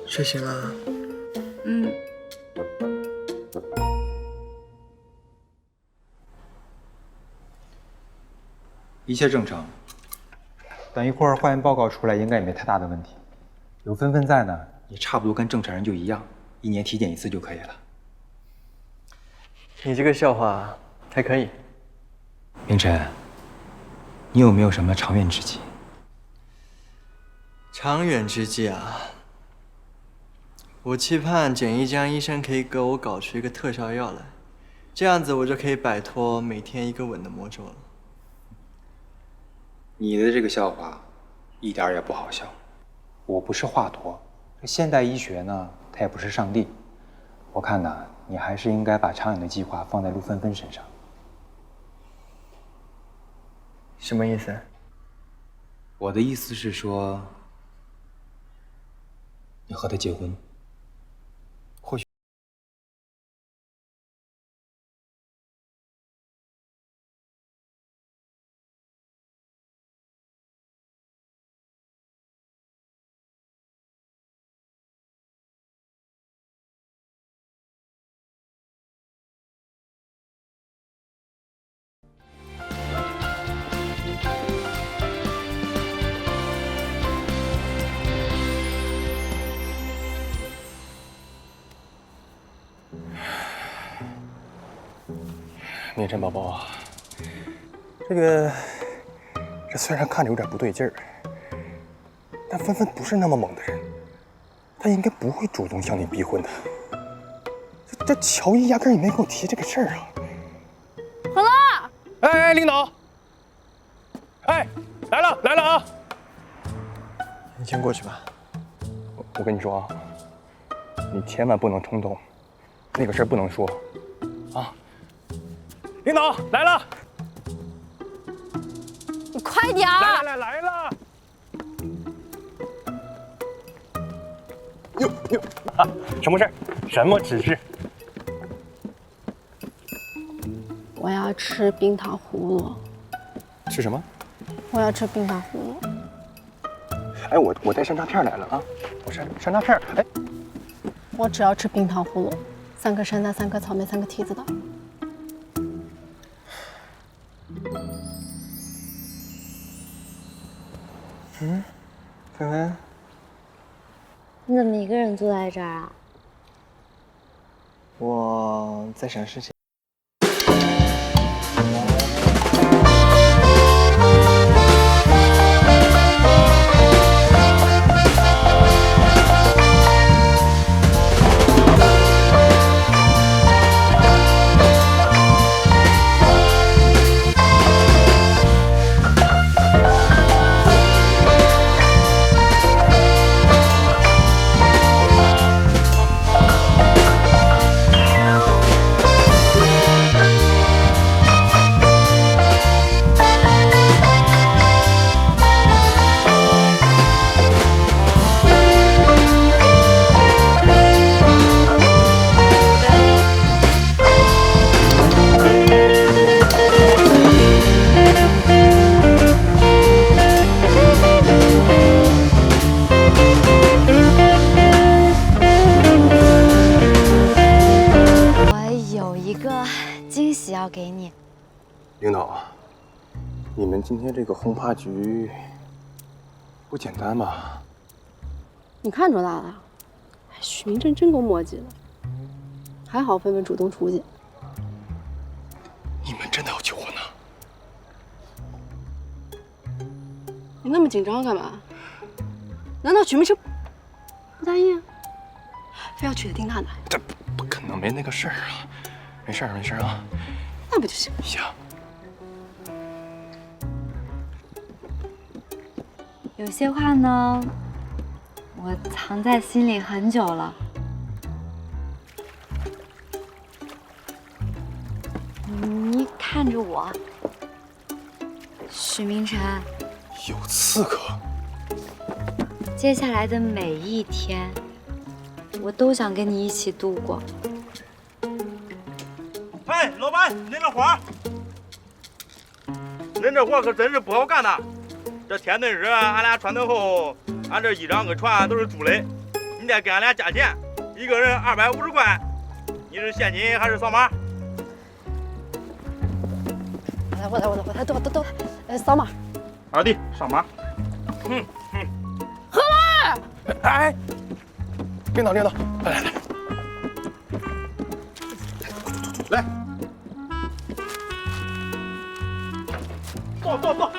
[SPEAKER 2] 睡醒了。
[SPEAKER 3] 一切正常。等一会儿化验报告出来，应该也没太大的问题。有芬芬在呢，也差不多跟正常人就一样，1年体检1次就可以了。
[SPEAKER 2] 你这个笑话还可以。
[SPEAKER 3] 凌晨，你有没有什么长远之计？
[SPEAKER 2] 长远之计啊，我期盼简一江医生可以给我搞出一个特效药来，这样子我就可以摆脱每天1个吻的魔咒了。
[SPEAKER 3] 你的这个笑话一点也不好笑。我不是华佗，这现代医学呢，它也不是上帝。我看呢，你还是应该把长远的计划放在陆芬芬身上。
[SPEAKER 2] 什么意思？
[SPEAKER 3] 我的意思是说，你和他结婚。或许。
[SPEAKER 5] 明晨宝宝啊，这虽然看着有点不对劲儿，但芬芬不是那么猛的人，她应该不会主动向你逼婚的。这乔伊压根儿也没跟我提这个事儿啊。
[SPEAKER 1] 好了。
[SPEAKER 5] 哎，领导，哎，来了啊！
[SPEAKER 2] 你先过去吧。
[SPEAKER 5] 我跟你说啊，你千万不能冲动，那个事儿不能说啊。领导来了，
[SPEAKER 1] 你快点儿！
[SPEAKER 5] 来了！哟，啊，什么事儿？什么指示？
[SPEAKER 11] 我要吃冰糖葫芦。
[SPEAKER 5] 吃什么？
[SPEAKER 11] 我要吃冰糖葫芦。
[SPEAKER 5] 哎，我带山楂片来了啊！我山楂片，哎，
[SPEAKER 11] 我只要吃冰糖葫芦，3颗山楂，3颗草莓，3个提子的。
[SPEAKER 2] 芬芬，
[SPEAKER 1] 你怎么一个人坐在这儿啊？
[SPEAKER 2] 我在想事情。
[SPEAKER 1] 要给你。
[SPEAKER 5] 领导，你们今天这个轰趴局不简单嘛。
[SPEAKER 11] 你看出来了，许明真够磨叽的，还好芬芬主动出去。
[SPEAKER 5] 你们真的要求婚呢？
[SPEAKER 11] 你那么紧张干嘛？难道许明生不答应？非要娶了丁娜娜？
[SPEAKER 5] 这不可能，没那个事儿啊！没事儿，没事儿啊。
[SPEAKER 11] 那不就行？
[SPEAKER 5] 行。
[SPEAKER 7] 有些话呢，我藏在心里很久了。你看着我，许明晨，
[SPEAKER 5] 有刺客。
[SPEAKER 7] 接下来的每一天，我都想跟你一起度过。
[SPEAKER 12] 哎，老板，您这活儿，您这活儿可真是不好干呐！这天顿时，俺俩穿顿后，俺这衣裳跟船都是租的，你得给俺俩加钱，一个人250块。你是现金还是扫码？
[SPEAKER 11] 我来，都，扫码。
[SPEAKER 12] 二弟，上码。
[SPEAKER 11] 何来？
[SPEAKER 5] 哎，领导，来。
[SPEAKER 12] 来，坐。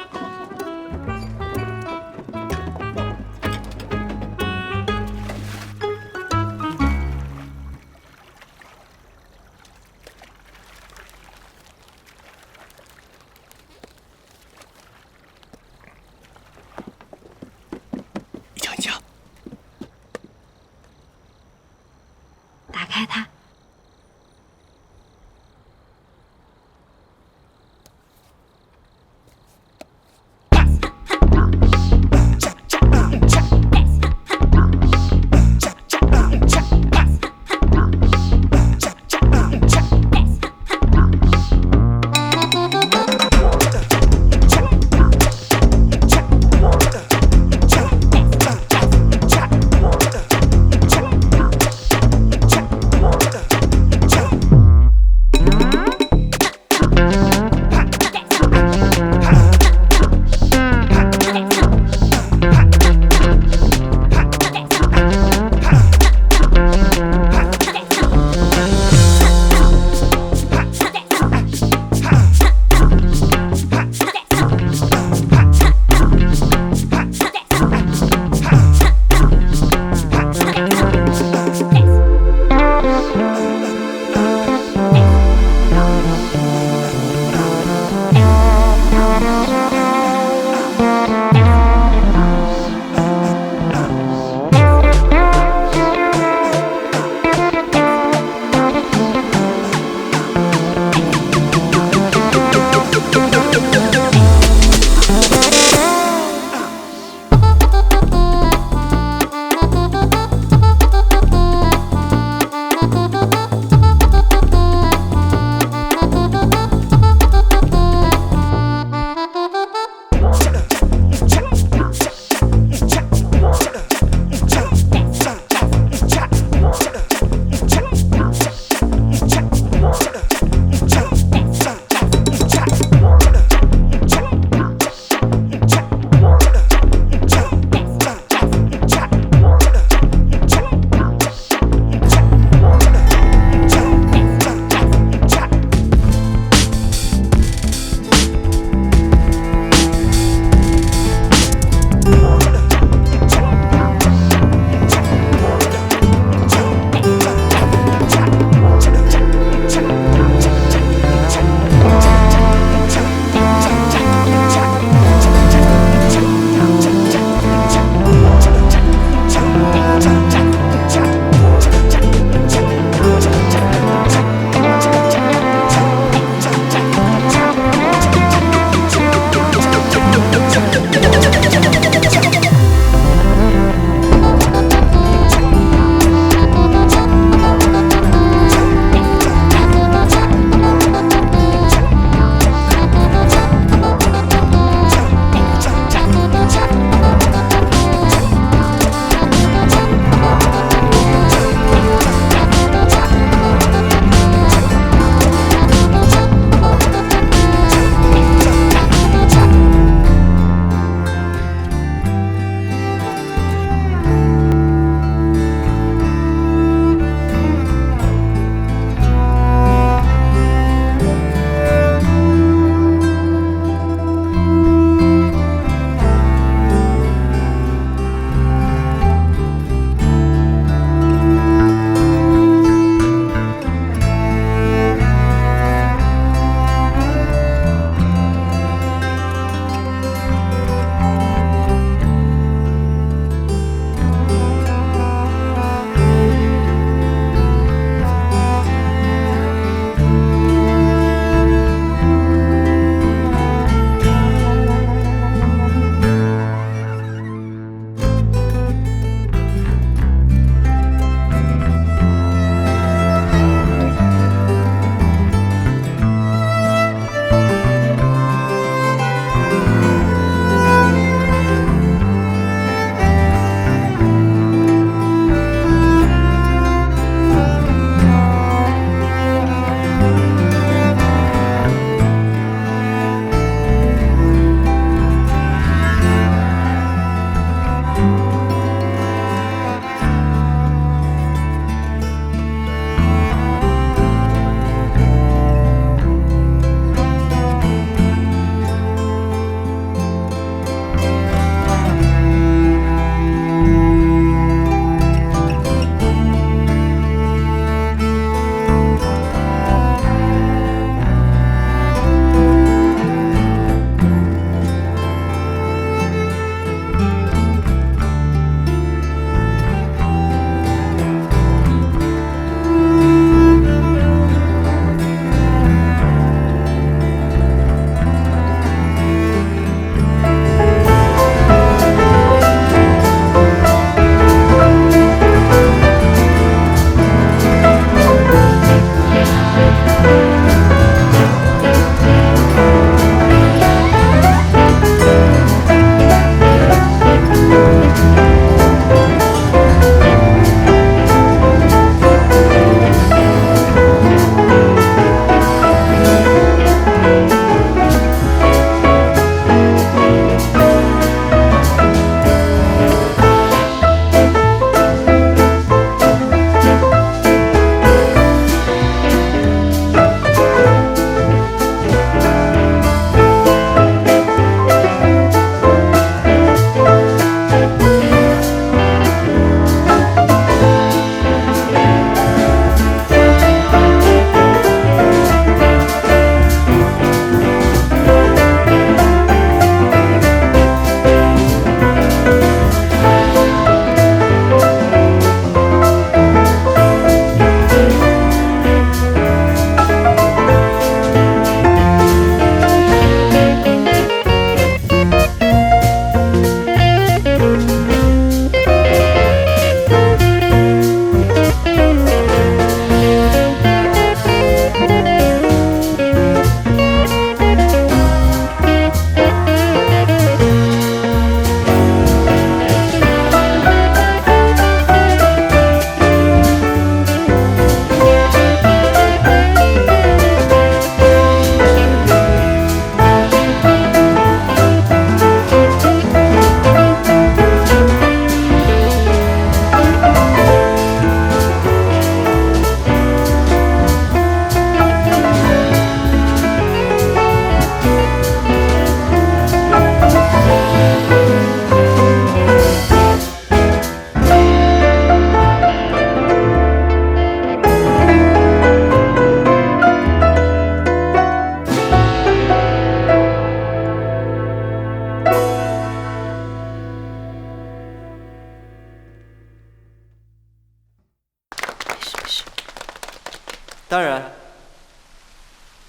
[SPEAKER 5] 一枪。
[SPEAKER 7] 打开它。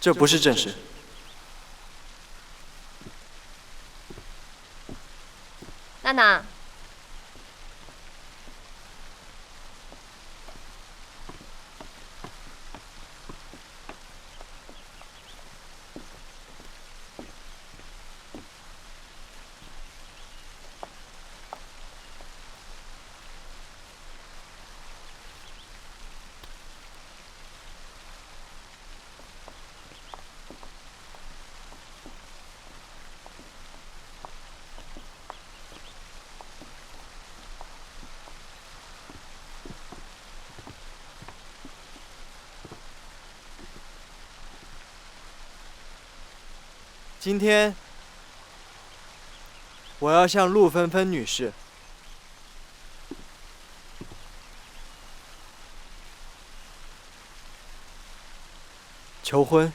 [SPEAKER 2] 这不是正事。
[SPEAKER 7] 娜娜，
[SPEAKER 2] 今天我要向陆芬芬女士求婚。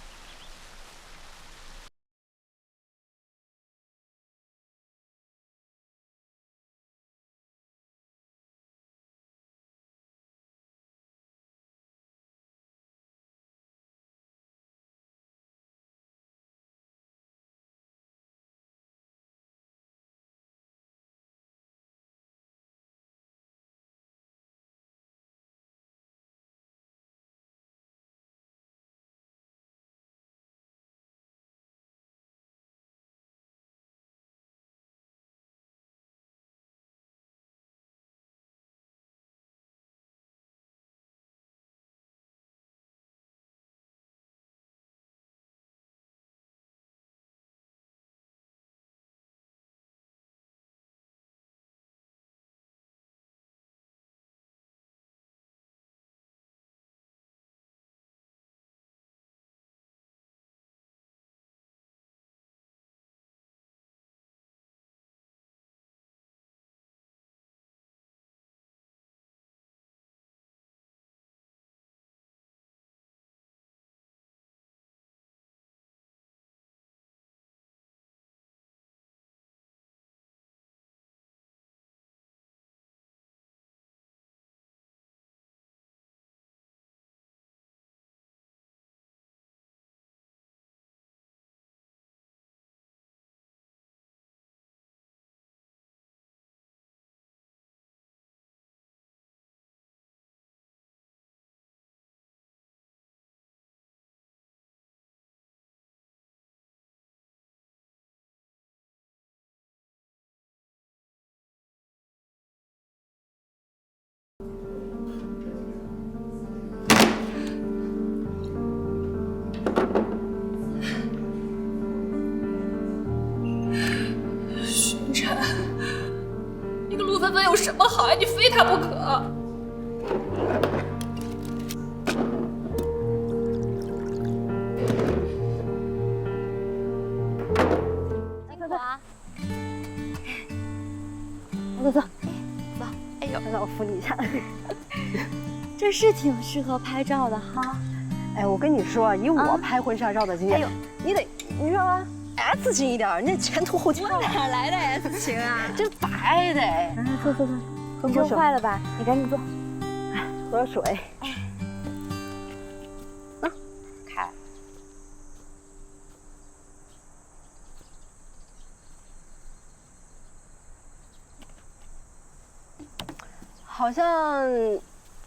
[SPEAKER 1] 寻尘，你跟陆芬芬有什么好呀？你非她不可。
[SPEAKER 7] 走走，走，哎呦，让我扶你一下。这是挺适合拍照的哈。
[SPEAKER 11] 哎，我跟你说，以我拍婚纱照的经验，
[SPEAKER 7] 哎呦，
[SPEAKER 11] 你知道吗 ？S 型一点，那前凸后翘。
[SPEAKER 7] 哪来的 S 型啊？
[SPEAKER 11] 这白的。
[SPEAKER 7] 坐坐坐，风车坏了吧？你赶紧坐。
[SPEAKER 11] 哎，喝点水。
[SPEAKER 7] 开。
[SPEAKER 11] 好像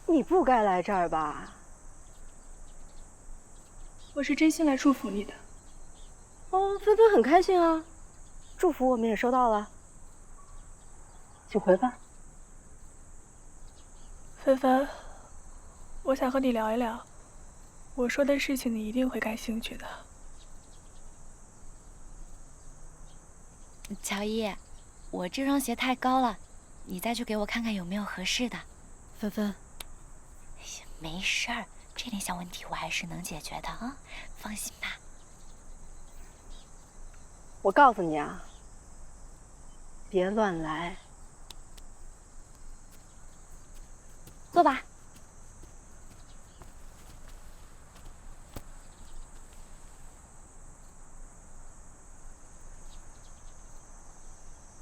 [SPEAKER 11] 你不该来这儿吧？
[SPEAKER 1] 我是真心来祝福你的。
[SPEAKER 11] 哦，芬芬很开心啊，祝福我们也收到了，请回吧。
[SPEAKER 1] 芬芬，我想和你聊一聊，我说的事情你一定会感兴趣的。
[SPEAKER 8] 乔伊，我这双鞋太高了，你再去给我看看有没有合适的。
[SPEAKER 11] 芬芬，
[SPEAKER 8] 哎呀，没事儿，这点小问题我还是能解决的啊，放心吧。
[SPEAKER 11] 我告诉你啊，别乱来。
[SPEAKER 8] 坐吧。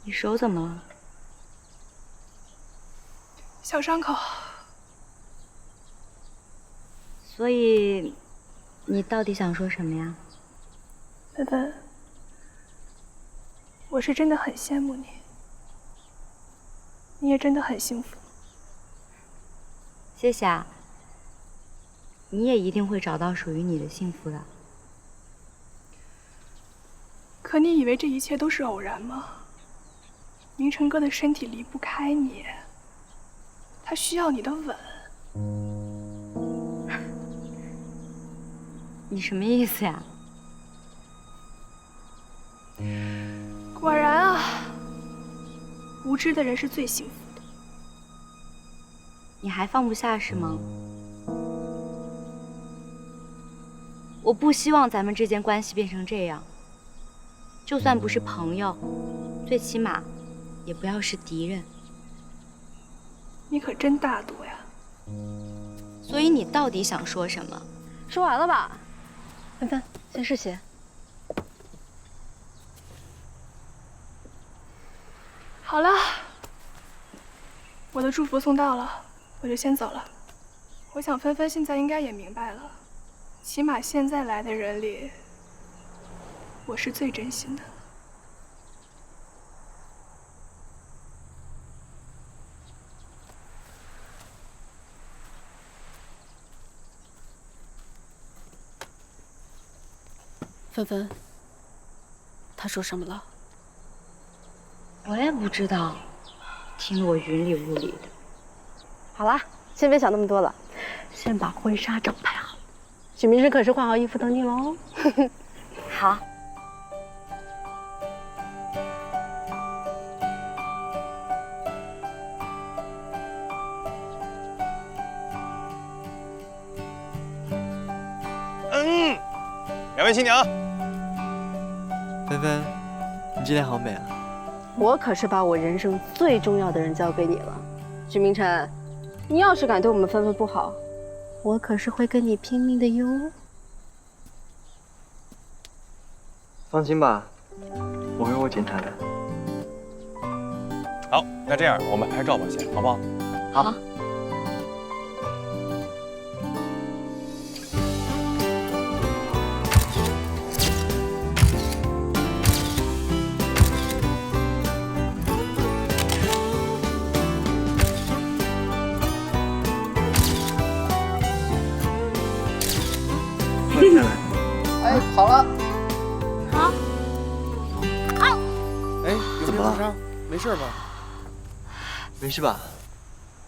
[SPEAKER 8] 你手怎么了？
[SPEAKER 1] 小伤口。
[SPEAKER 8] 所以，
[SPEAKER 7] 你到底想说什么呀？
[SPEAKER 1] 芬芬，我是真的很羡慕你，你也真的很幸福。
[SPEAKER 7] 谢谢啊。你也一定会找到属于你的幸福的。
[SPEAKER 1] 可你以为这一切都是偶然吗？明成哥的身体离不开你，他需要你的吻。
[SPEAKER 7] 你什么意思呀？
[SPEAKER 1] 果然啊，无知的人是最幸福的。
[SPEAKER 7] 你还放不下是吗？我不希望咱们之间关系变成这样。就算不是朋友，最起码也不要是敌人。
[SPEAKER 1] 你可真大度呀！
[SPEAKER 7] 所以你到底想说什么？
[SPEAKER 11] 说完了吧？芬芬，先试鞋。
[SPEAKER 1] 好了，我的祝福送到了，我就先走了。我想芬芬现在应该也明白了，起码现在来的人里，我是最真心的。
[SPEAKER 11] 芬芬，他说什么了？
[SPEAKER 7] 我也不知道，听得我云里雾里的。
[SPEAKER 11] 好啦，先别想那么多了，先把婚纱照拍好。许明生可是换好衣服等你喽。
[SPEAKER 7] 好。
[SPEAKER 5] 两位新娘，
[SPEAKER 2] 芬芬，你今天好美啊！
[SPEAKER 11] 我可是把我人生最重要的人交给你了，许明晨，你要是敢对我们芬芬不好，我可是会跟你拼命的哟。
[SPEAKER 2] 放心吧，我会检查的。
[SPEAKER 5] 好，那这样我们拍照吧，先，好不好？
[SPEAKER 7] 好。
[SPEAKER 2] 哎，好了。
[SPEAKER 7] 好。
[SPEAKER 2] 哎，怎么了？
[SPEAKER 13] 没事吧？
[SPEAKER 2] 没事吧？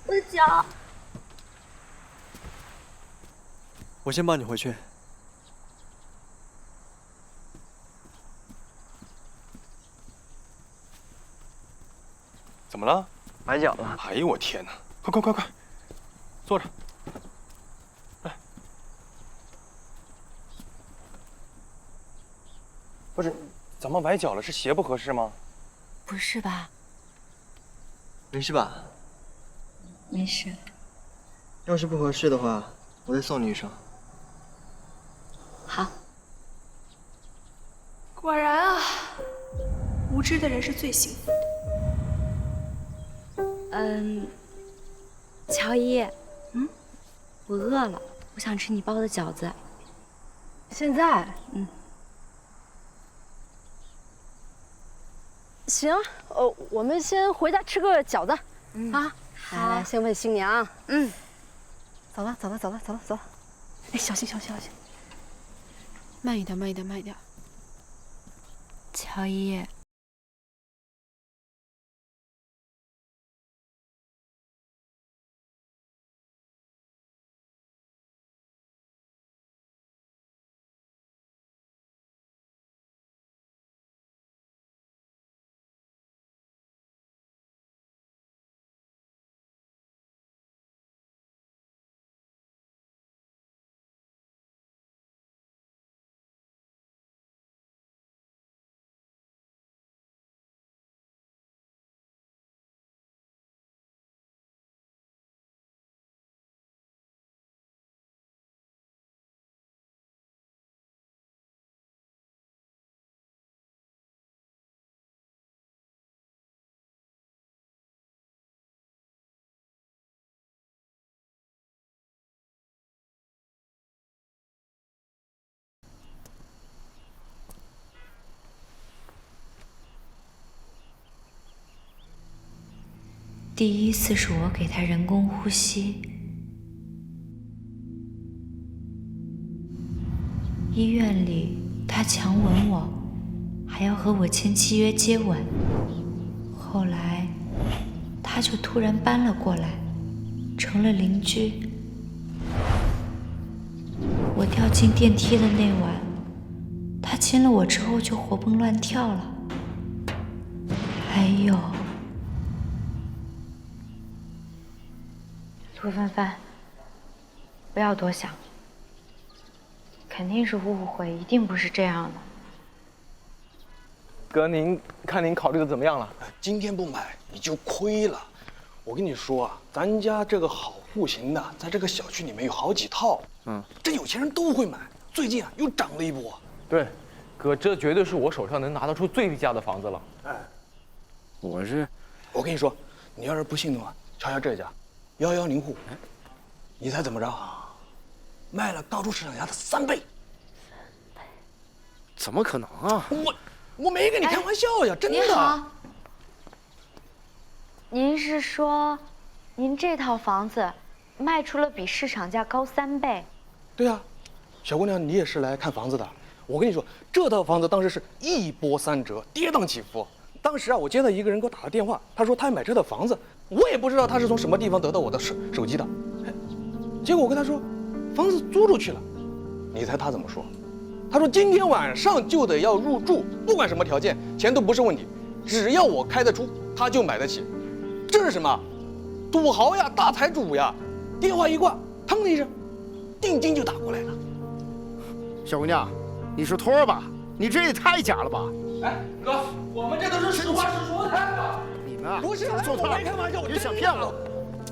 [SPEAKER 7] 我脚。
[SPEAKER 2] 我先抱你回去。
[SPEAKER 5] 怎么了？
[SPEAKER 2] 崴脚了。
[SPEAKER 5] 哎呦我天哪！快，坐着。来。不是，怎么崴脚了？是鞋不合适吗？
[SPEAKER 8] 不是吧？
[SPEAKER 2] 没事吧？
[SPEAKER 8] 没事。
[SPEAKER 2] 要是不合适的话，我再送你一双。
[SPEAKER 8] 好。
[SPEAKER 1] 果然啊，无知的人是最幸福的。
[SPEAKER 7] 乔伊，我饿了，我想吃你包的饺子。
[SPEAKER 11] 现在？行，我们先回家吃个饺子，啊，来，先问新娘。走了。哎，小心，慢一点。
[SPEAKER 8] 乔伊。第一次是我给他人工呼吸，医院里他强吻我，还要和我签契约接吻。后来他就突然搬了过来，成了邻居。我掉进电梯的那晚，他亲了我之后就活蹦乱跳了。还有，
[SPEAKER 7] 陆芬芬，不要多想，肯定是误会，一定不是这样的。
[SPEAKER 13] 哥，您看您考虑的怎么样了？今天不买你就亏了。我跟你说啊，咱家这个好户型的，在这个小区里面有好几套，这有钱人都会买。最近啊又涨了一波。对，哥，这绝对是我手上能拿得出最低价的房子了。哎，我跟你说，你要是不信的话，瞧瞧这家，110户，你猜怎么着？卖了高出市场价的3倍。
[SPEAKER 10] 怎么可能啊？
[SPEAKER 13] 我没跟你开玩笑呀，真的。
[SPEAKER 7] 您好，您是说，您这套房子卖出了比市场价高3倍？
[SPEAKER 13] 对呀，小姑娘，你也是来看房子的。我跟你说，这套房子当时是一波三折，跌宕起伏。当时啊，我接到一个人给我打了电话，他说他要买这套房子，我也不知道他是从什么地方得到我的手机的。哎，结果我跟他说，房子租出去了。你猜他怎么说？他说今天晚上就得要入住，不管什么条件，钱都不是问题，只要我开得出，他就买得起。这是什么？土豪呀，大财主呀！电话一挂，腾的一声，定金就打过来了。
[SPEAKER 10] 小姑娘，你是托儿吧？你这也太假了吧！
[SPEAKER 13] 哎，哥，我们这都是实话实说的。
[SPEAKER 10] 你们啊，
[SPEAKER 13] 不是
[SPEAKER 10] 做托，
[SPEAKER 13] 我没开玩笑，
[SPEAKER 10] 你想骗我？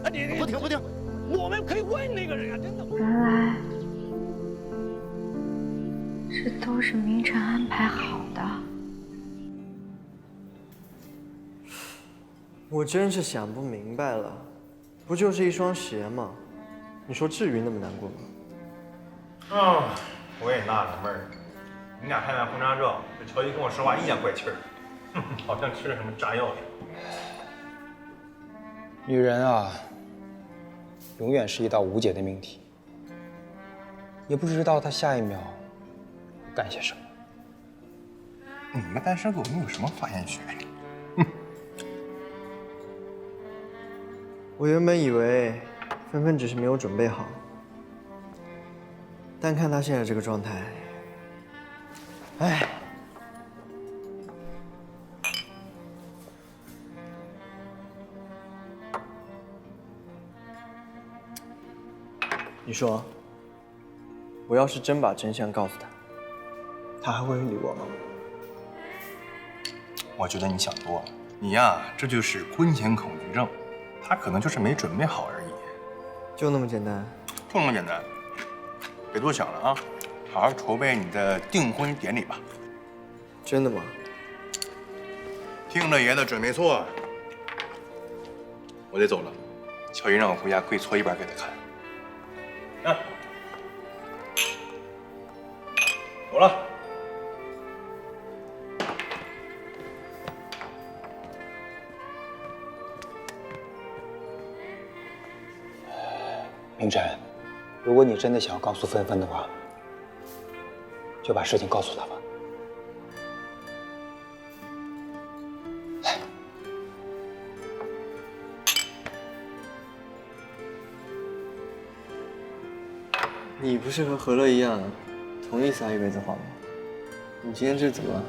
[SPEAKER 13] 哎，你
[SPEAKER 10] 不听，
[SPEAKER 13] 我们可以问那个人呀，真的。
[SPEAKER 7] 原来这都是明晨安排好的。
[SPEAKER 2] 我真是想不明白了，不就是一双鞋吗？你说至于那么难过吗？
[SPEAKER 14] 我也纳了闷儿，你俩看那婚纱照，这乔伊跟我说话一样怪气儿，好像吃了什么炸药似的。
[SPEAKER 3] 女人啊，永远是一道无解的命题，也不知道她下一秒干些什么。
[SPEAKER 14] 你们单身狗能有什么发言权？
[SPEAKER 2] 我原本以为芬芬只是没有准备好，但看她现在这个状态，哎，你说，我要是真把真相告诉她，她还会理我吗？
[SPEAKER 14] 我觉得你想多了，你呀，这就是婚前恐惧症，他可能就是没准备好而已。
[SPEAKER 2] 就那么简单？
[SPEAKER 14] 就那么简单，别多想了啊，好好筹备你的订婚典礼吧。
[SPEAKER 2] 真的吗？
[SPEAKER 14] 听了爷的准没错。我得走了，乔伊让我回家跪搓衣板给他看。啊，走了。
[SPEAKER 3] 明晨，如果你真的想要告诉芬芬的话，就把事情告诉她吧。
[SPEAKER 2] 你不是和何乐一样，同意撒一辈子谎吗？你今天这怎么了？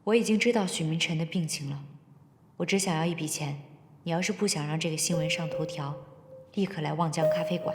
[SPEAKER 8] 我已经知道许明晨的病情了，我只想要一笔钱。你要是不想让这个新闻上头条，立刻来望江咖啡馆。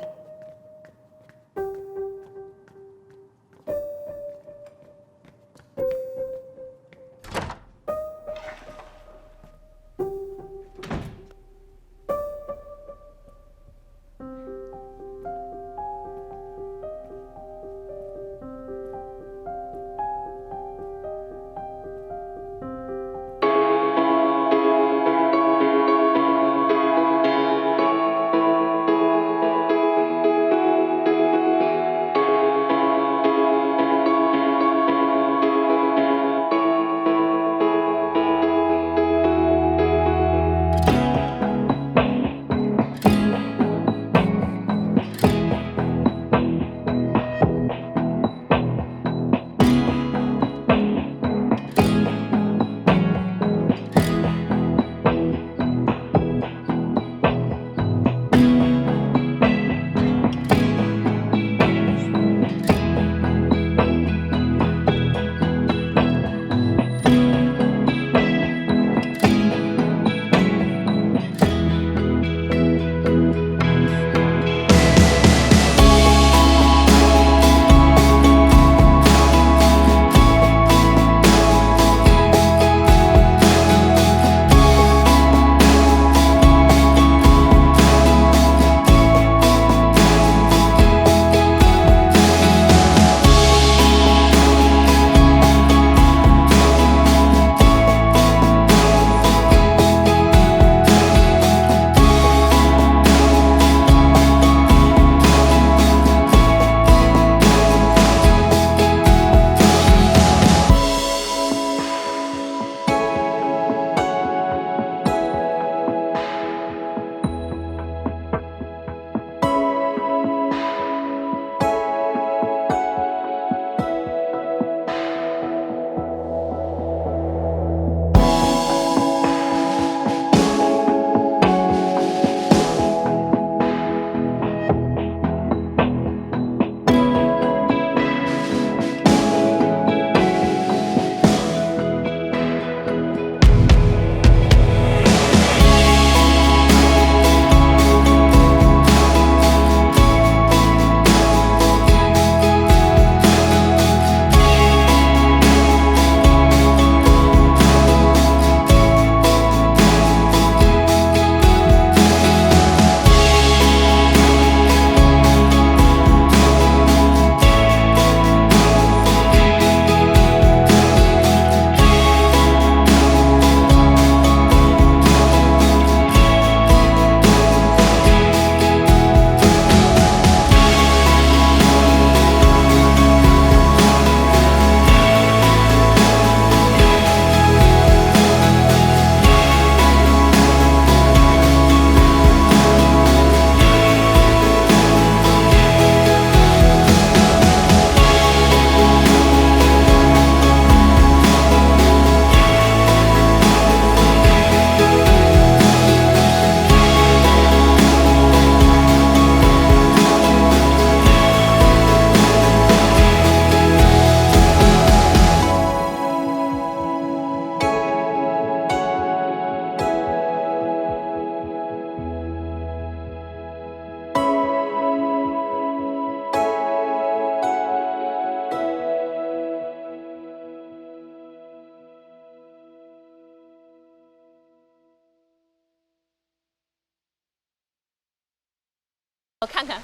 [SPEAKER 7] 我看看。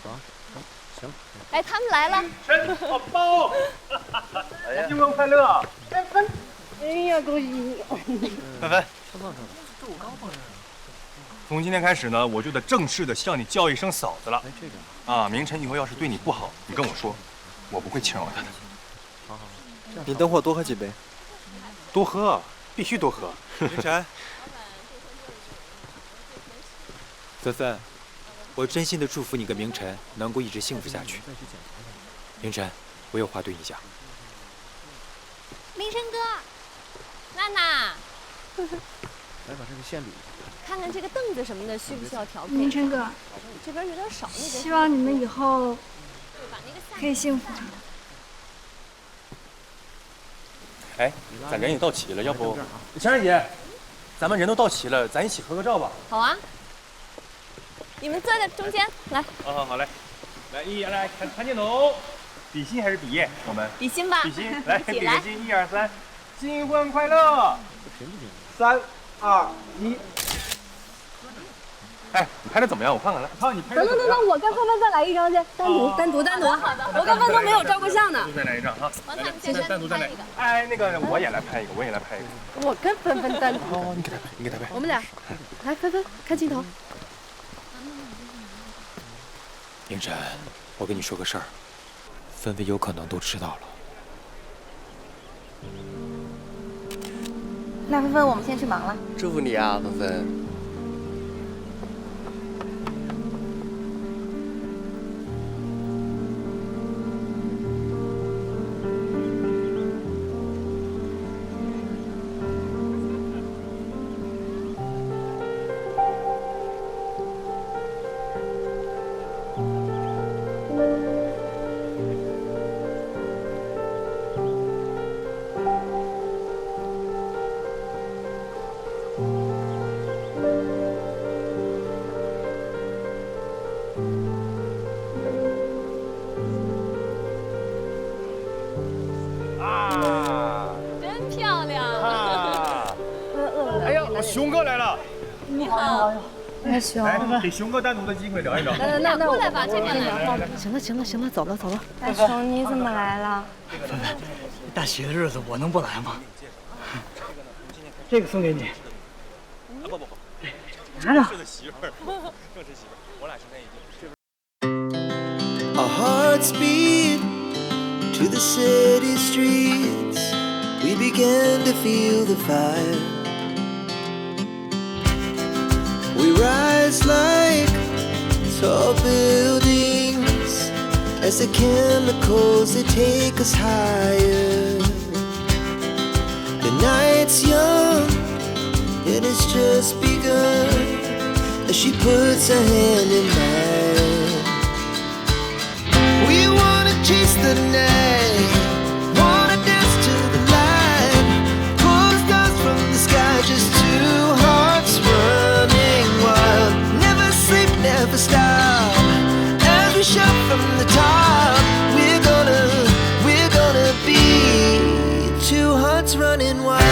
[SPEAKER 10] 走，行。
[SPEAKER 7] 哎，他们来了。
[SPEAKER 14] 身体好棒！新婚快乐！
[SPEAKER 11] 芬芬，哎呀，恭喜你！
[SPEAKER 5] 芬芬，从今天开始呢，我就得正式的向你叫一声嫂子了。啊，明晨以后要是对你不好，你跟我说，我不会轻饶他的。
[SPEAKER 2] 好，你等会儿多喝几杯。
[SPEAKER 5] 多喝，必须多喝。
[SPEAKER 4] 明晨，芬芬，我真心的祝福你跟明晨能够一直幸福下去。明晨，我有话对你讲。
[SPEAKER 7] 明晨哥，娜娜，
[SPEAKER 10] 来把这个线捋。
[SPEAKER 7] 看看这个凳子什么的，需不需要调配？
[SPEAKER 15] 明晨哥，
[SPEAKER 7] 这边有点少那个。
[SPEAKER 15] 希望你们以后可以幸福。
[SPEAKER 5] 哎，咱人也到齐了，要不，强然姐，咱们人都到齐了，咱一起合个照吧。
[SPEAKER 7] 好啊，你们坐在中间来。
[SPEAKER 5] 好嘞，来来看镜头，比心还是比耶？我们
[SPEAKER 7] 比心吧。
[SPEAKER 5] 比心，来比个心，1、2、3，新婚快乐！3、2、1。哎，你拍的怎么样？我看看来。看你拍的。
[SPEAKER 11] 等，我跟芬芬再来一张去，单独。
[SPEAKER 7] 好的。
[SPEAKER 11] 我跟芬芬没有照过相呢。
[SPEAKER 5] 再来一张哈。
[SPEAKER 7] 王总，先
[SPEAKER 5] 单独再来。哎，那个我也来拍一个。
[SPEAKER 11] 我跟芬芬单独。
[SPEAKER 5] 哦，你给他拍。
[SPEAKER 11] 我们俩，来，芬芬看镜头。
[SPEAKER 4] 明晨，我跟你说个事儿，芬芬有可能都知道了。
[SPEAKER 7] 那芬芬，我们先去忙了。
[SPEAKER 10] 祝福你啊，芬芬。
[SPEAKER 7] 真漂亮！
[SPEAKER 12] 哎呀，我熊哥来了！
[SPEAKER 7] 你好。
[SPEAKER 15] 哎，熊，
[SPEAKER 12] 来，给熊哥单独的机会聊一聊。
[SPEAKER 11] 那
[SPEAKER 7] 过来吧，这边来。
[SPEAKER 11] 行了，走了。
[SPEAKER 15] 大熊，你怎么来了？
[SPEAKER 9] 芬芬，大喜的日子我能不来吗？这个送给你。
[SPEAKER 5] 不，
[SPEAKER 9] 拿着。
[SPEAKER 5] 正是媳妇儿，我俩现在已经。
[SPEAKER 16] Our hearts beat to the city streets. We began to feel the fire. We rise like tall buildings as the chemicals they take us higher. The night's young and it's just begun as she puts her hand in mine. We wanna chase the night, wanna dance to the light, pull the stars from the sky, just two hearts running wild. Never sleep, never stop, as we shout from the top. We're gonna be two hearts running wild.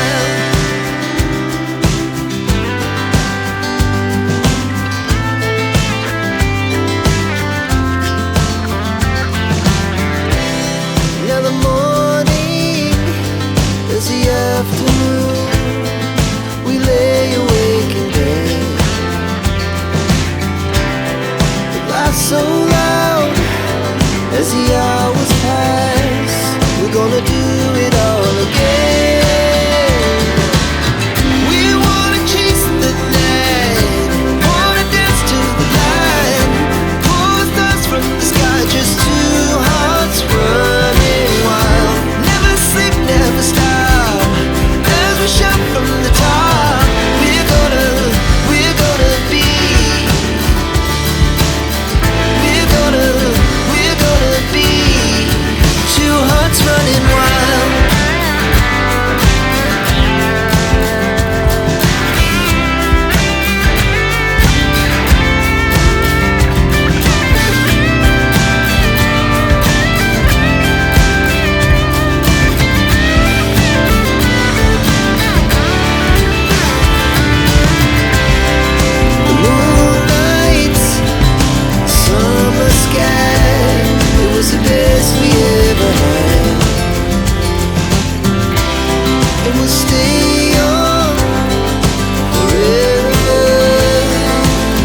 [SPEAKER 16] the best we ever had. And we'll stay on forever.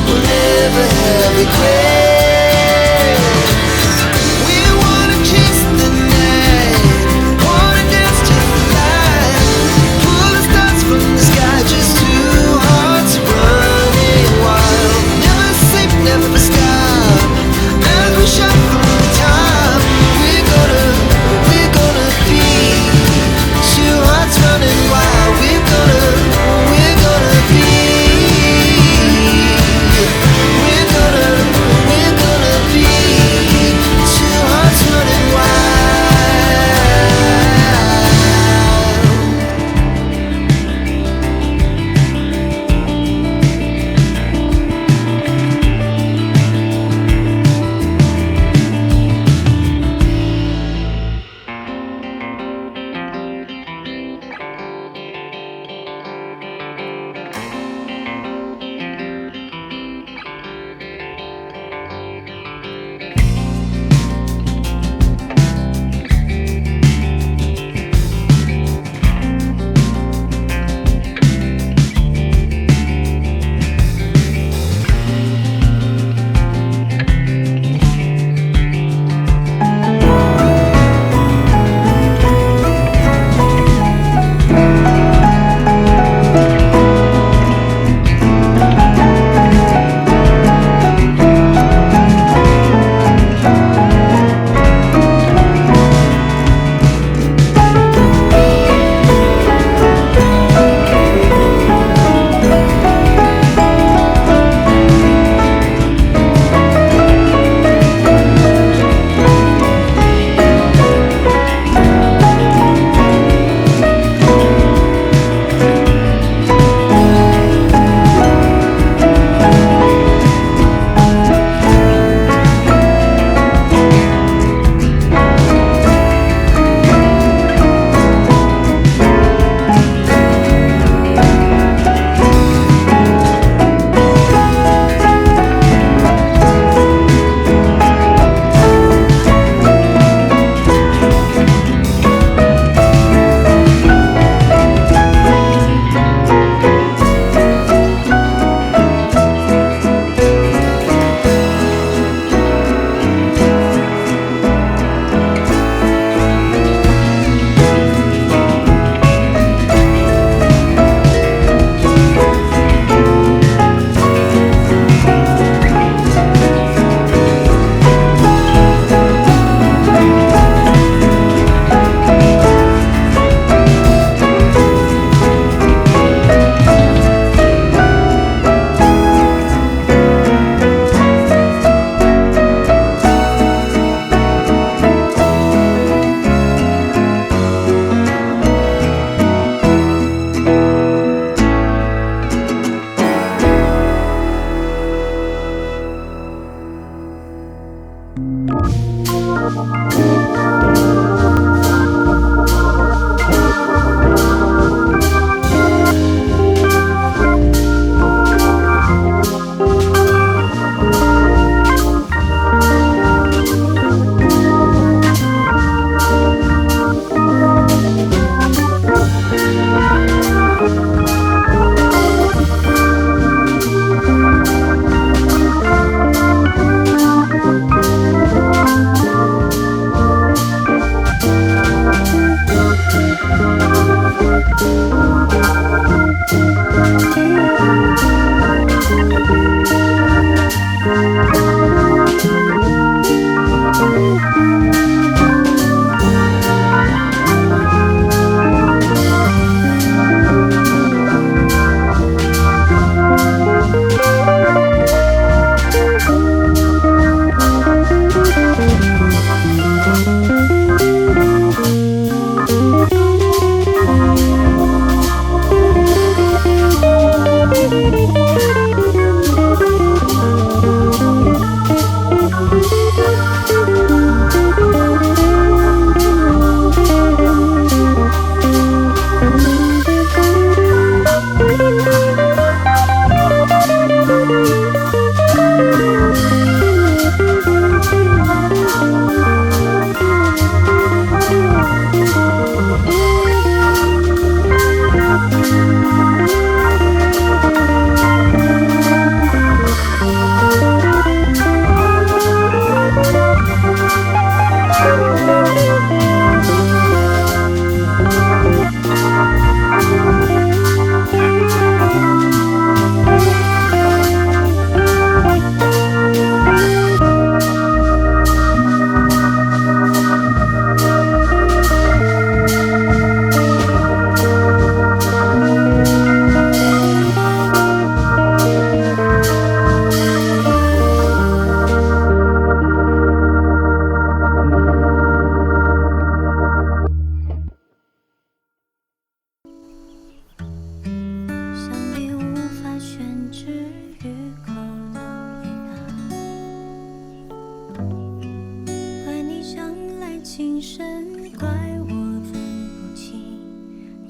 [SPEAKER 16] We'll never have regrets. We wanna chase the night, wanna dance to the light, pull the stars from the sky, just two hearts running wild. Never sleep, never stop, as we shine from the top. We're gonna be two hearts running wild. We're gonna be. We're gonna be two hearts running wild.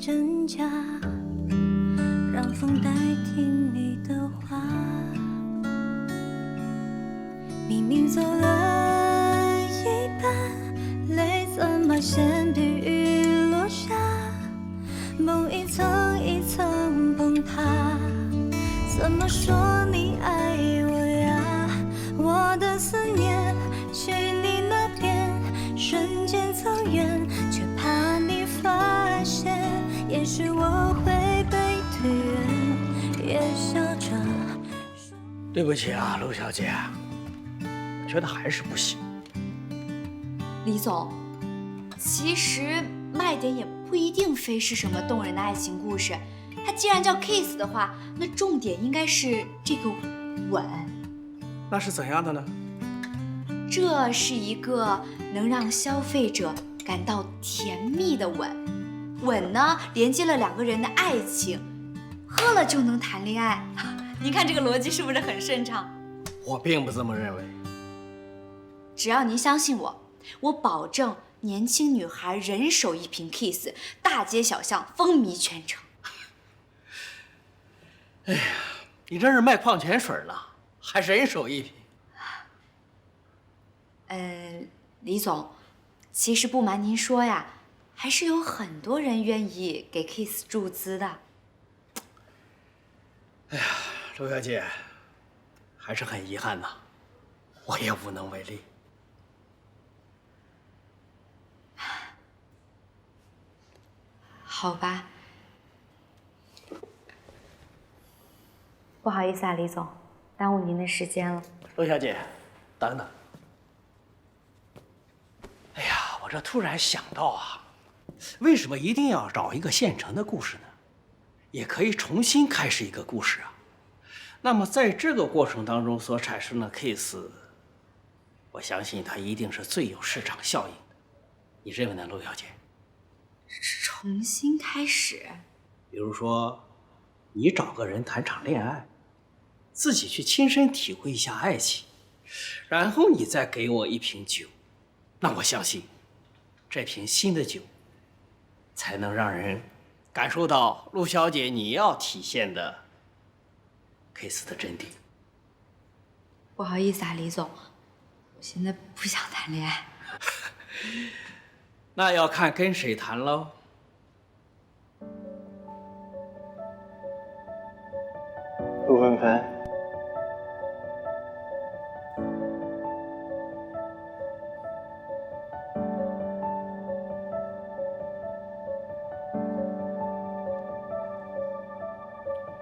[SPEAKER 17] 真假，让风代替你的话。明明走了一半，泪怎么先疲于落下？梦一层一层崩塌，怎么说你爱我呀？我的思念去你那边，瞬间走远，却怕你发现。也许我会被推远，也笑着。
[SPEAKER 10] 对不起啊，陆小姐，我觉得还是不行。
[SPEAKER 8] 李总，其实卖点也不一定非是什么动人的爱情故事。它既然叫 kiss 的话，那重点应该是这个吻。
[SPEAKER 10] 那是怎样的呢？
[SPEAKER 8] 这是一个能让消费者感到甜蜜的吻。吻呢，连接了两个人的爱情，喝了就能谈恋爱。你看这个逻辑是不是很顺畅？
[SPEAKER 10] 我并不这么认为。
[SPEAKER 8] 只要您相信我，我保证年轻女孩人手一瓶 kiss， 大街小巷风靡全城。
[SPEAKER 10] 哎呀，你这是卖矿泉水呢，还人手一瓶？
[SPEAKER 8] 李总，其实不瞒您说呀，还是有很多人愿意给 kiss 注资的。
[SPEAKER 10] 哎呀，陆小姐，还是很遗憾呐，我也无能为力。
[SPEAKER 8] 好吧，不好意思啊，李总，耽误您的时间了。
[SPEAKER 10] 陆小姐，等等。哎呀，我这突然想到啊，为什么一定要找一个现成的故事呢？也可以重新开始一个故事啊。那么在这个过程当中所产生的 case， 我相信它一定是最有市场效应的。你认为呢，陆小姐？
[SPEAKER 8] 重新开始？
[SPEAKER 10] 比如说，你找个人谈场恋爱，自己去亲身体会一下爱情，然后你再给我一瓶酒，那我相信，这瓶新的酒，才能让人感受到陆小姐你要体现的 case 的真谛。
[SPEAKER 8] 不好意思啊，李总，我现在不想谈恋爱。
[SPEAKER 10] 那要看跟谁谈喽。
[SPEAKER 2] 陆纷纷，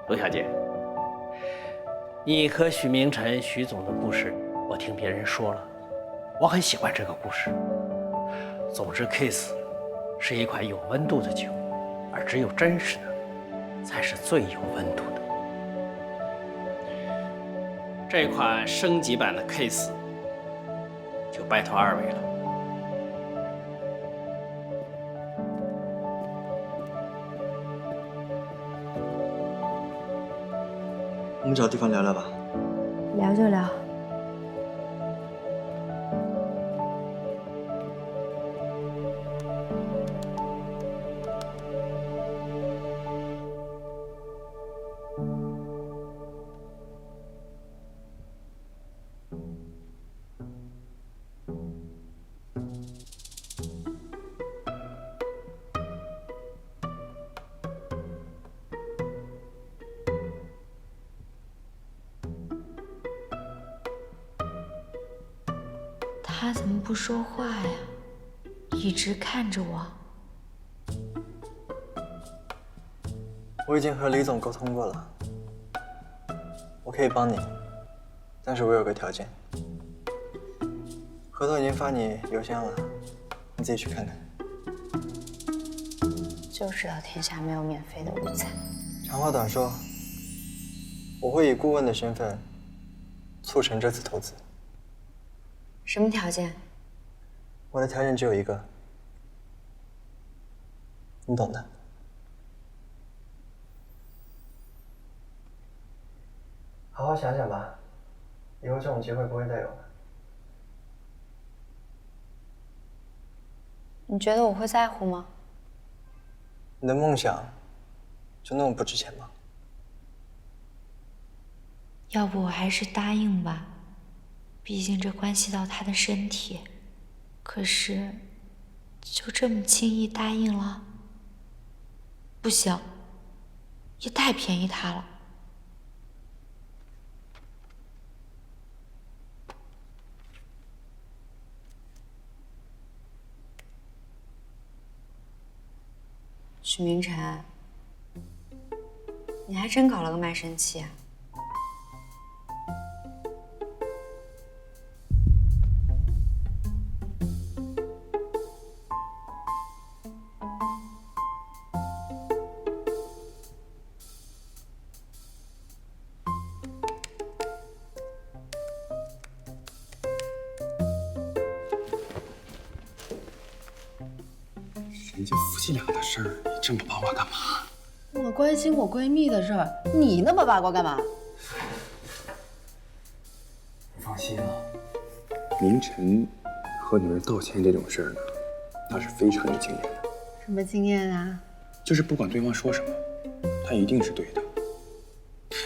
[SPEAKER 10] 陆小姐，你和许明辰、许总的故事，我听别人说了，我很喜欢这个故事。总之 ，Kiss 是一款有温度的酒，而只有真实的，才是最有温度的。这款升级版的 Kiss 就拜托二位了。
[SPEAKER 2] 我们找地方聊聊吧。
[SPEAKER 8] 聊就聊。他怎么不说话呀？一直看着我。
[SPEAKER 2] 我已经和李总沟通过了，我可以帮你，但是我有个条件。合同已经发你邮箱了，你自己去看看。
[SPEAKER 8] 就知道天下没有免费的午餐。
[SPEAKER 2] 长话短说，我会以顾问的身份促成这次投资。
[SPEAKER 8] 什么条件？
[SPEAKER 2] 我的条件只有一个，你懂的。好好想想吧，以后这种机会不会再有了。
[SPEAKER 8] 你觉得我会在乎吗？
[SPEAKER 2] 你的梦想就那么不值钱吗？
[SPEAKER 8] 要不我还是答应吧，毕竟这关系到他的身体。可是，就这么轻易答应了？不行，也太便宜他了。
[SPEAKER 7] 许明晨，你还真搞了个卖身契啊！
[SPEAKER 5] 人家夫妻俩的事儿，你这么八卦干嘛？
[SPEAKER 11] 我关心我闺蜜的事儿，你那么八卦干嘛？
[SPEAKER 5] 你放心啊，明晨和女人道歉这种事儿呢，他是非常有经验的。
[SPEAKER 11] 什么经验啊？
[SPEAKER 5] 就是不管对方说什么，他一定是对的。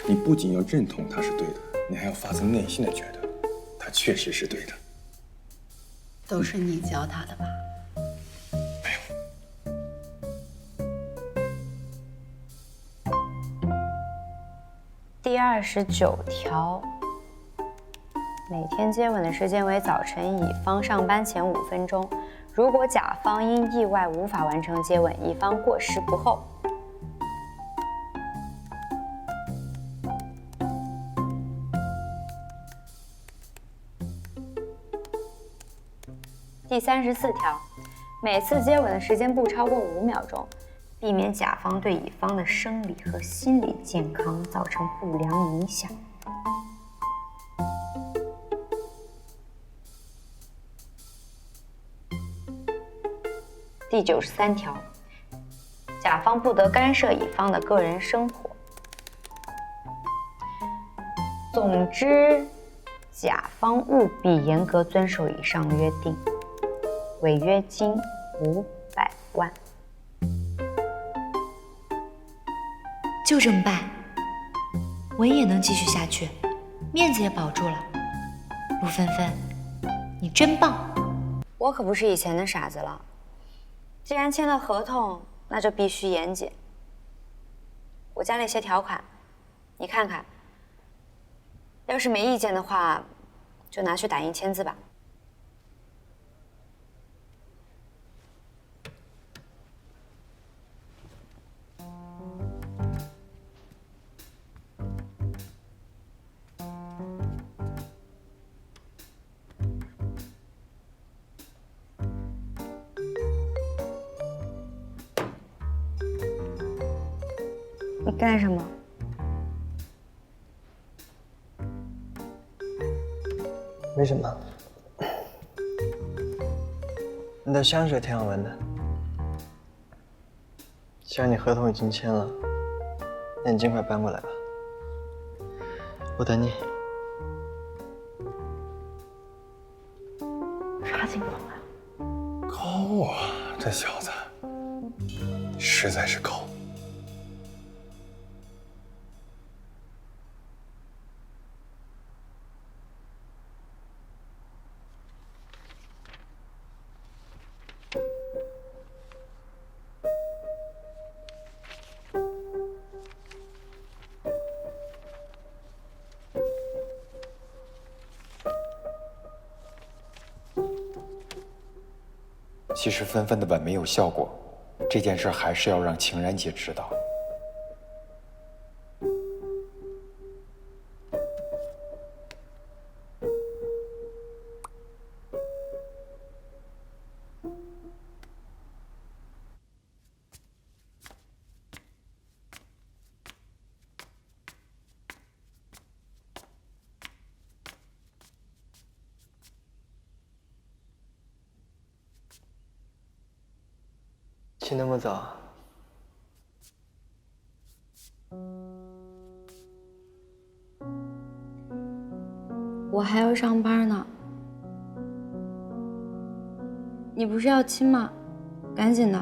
[SPEAKER 5] 你不仅要认同他是对的，你还要发自内心的觉得他确实是对的。
[SPEAKER 11] 都是你教他的吧？
[SPEAKER 7] 第29条，每天接吻的时间为早晨乙方上班前5分钟。如果甲方因意外无法完成接吻，乙方过失不候。第34条，每次接吻的时间不超过5秒钟，避免甲方对乙方的生理和心理健康造成不良影响。第93条，甲方不得干涉乙方的个人生活。总之，甲方务必严格遵守以上约定，违约金500万。
[SPEAKER 8] 就这么办，文也能继续下去，面子也保住了。陆芬芬，你真棒！
[SPEAKER 7] 我可不是以前的傻子了，既然签了合同，那就必须严谨。我加了一些条款，你看看，要是没意见的话，就拿去打印签字吧。你干什么？
[SPEAKER 2] 没什么。你的香水挺好闻的。既然你合同已经签了，那你尽快搬过来吧。我等你。
[SPEAKER 11] 啥情况啊？
[SPEAKER 5] 高啊，这小子，实在是高。
[SPEAKER 3] 其实纷纷的吻没有效果，这件事还是要让晴然姐知道。
[SPEAKER 2] 起那么早？
[SPEAKER 7] 我还要上班呢。你不是要亲吗？赶紧的。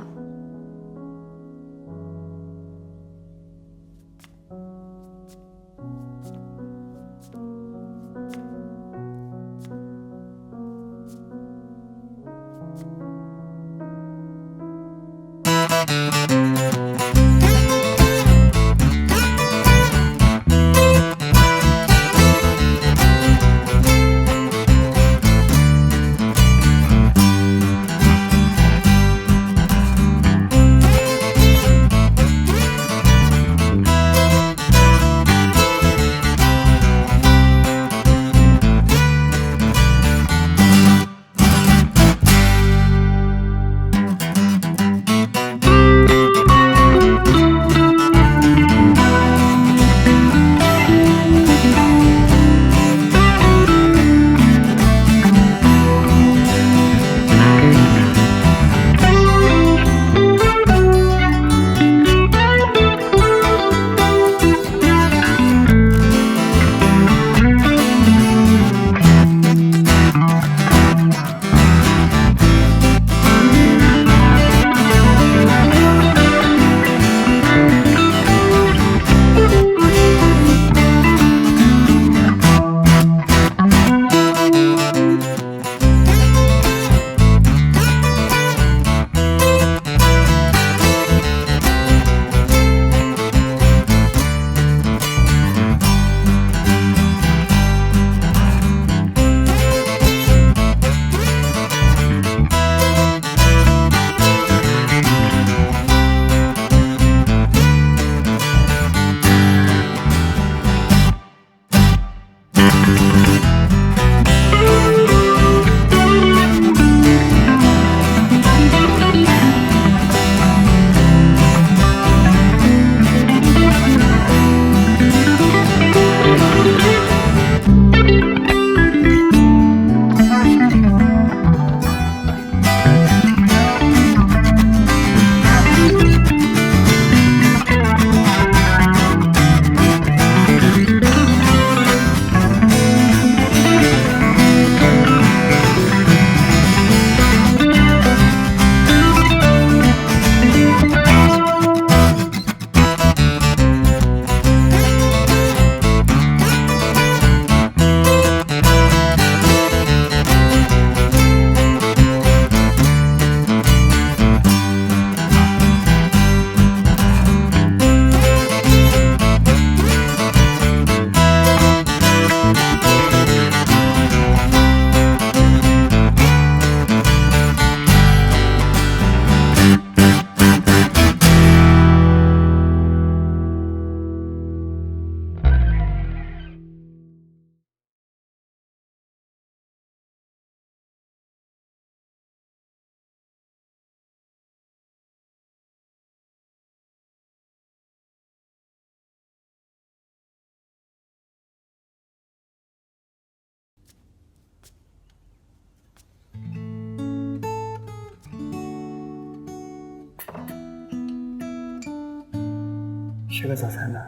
[SPEAKER 2] 吃个早餐吧。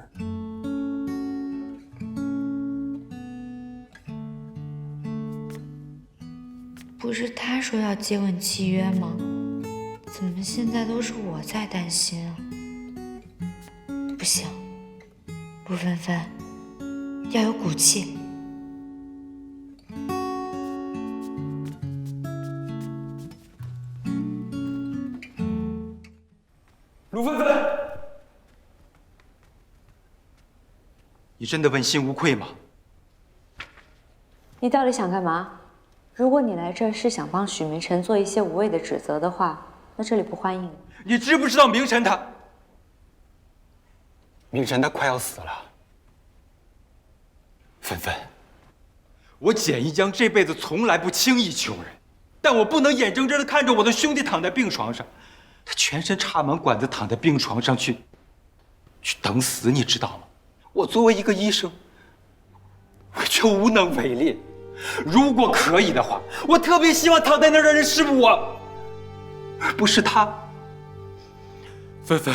[SPEAKER 8] 不是他说要接吻契约吗？怎么现在都是我在担心啊？不行，陆芬芬要有骨气。
[SPEAKER 3] 陆芬芬，你真的问心无愧吗？
[SPEAKER 18] 你到底想干嘛？如果你来这儿是想帮许明晨做一些无谓的指责的话，那这里不欢迎你。
[SPEAKER 3] 你知不知道明晨他快要死了。芬芬，我简一江这辈子从来不轻易求人，但我不能眼睁睁地看着我的兄弟躺在病床上，他全身插满管子躺在病床上去等死，你知道吗？我作为一个医生，我却无能为力。如果可以的话，我特别希望躺在那儿的人是我，而不是他。芬芬，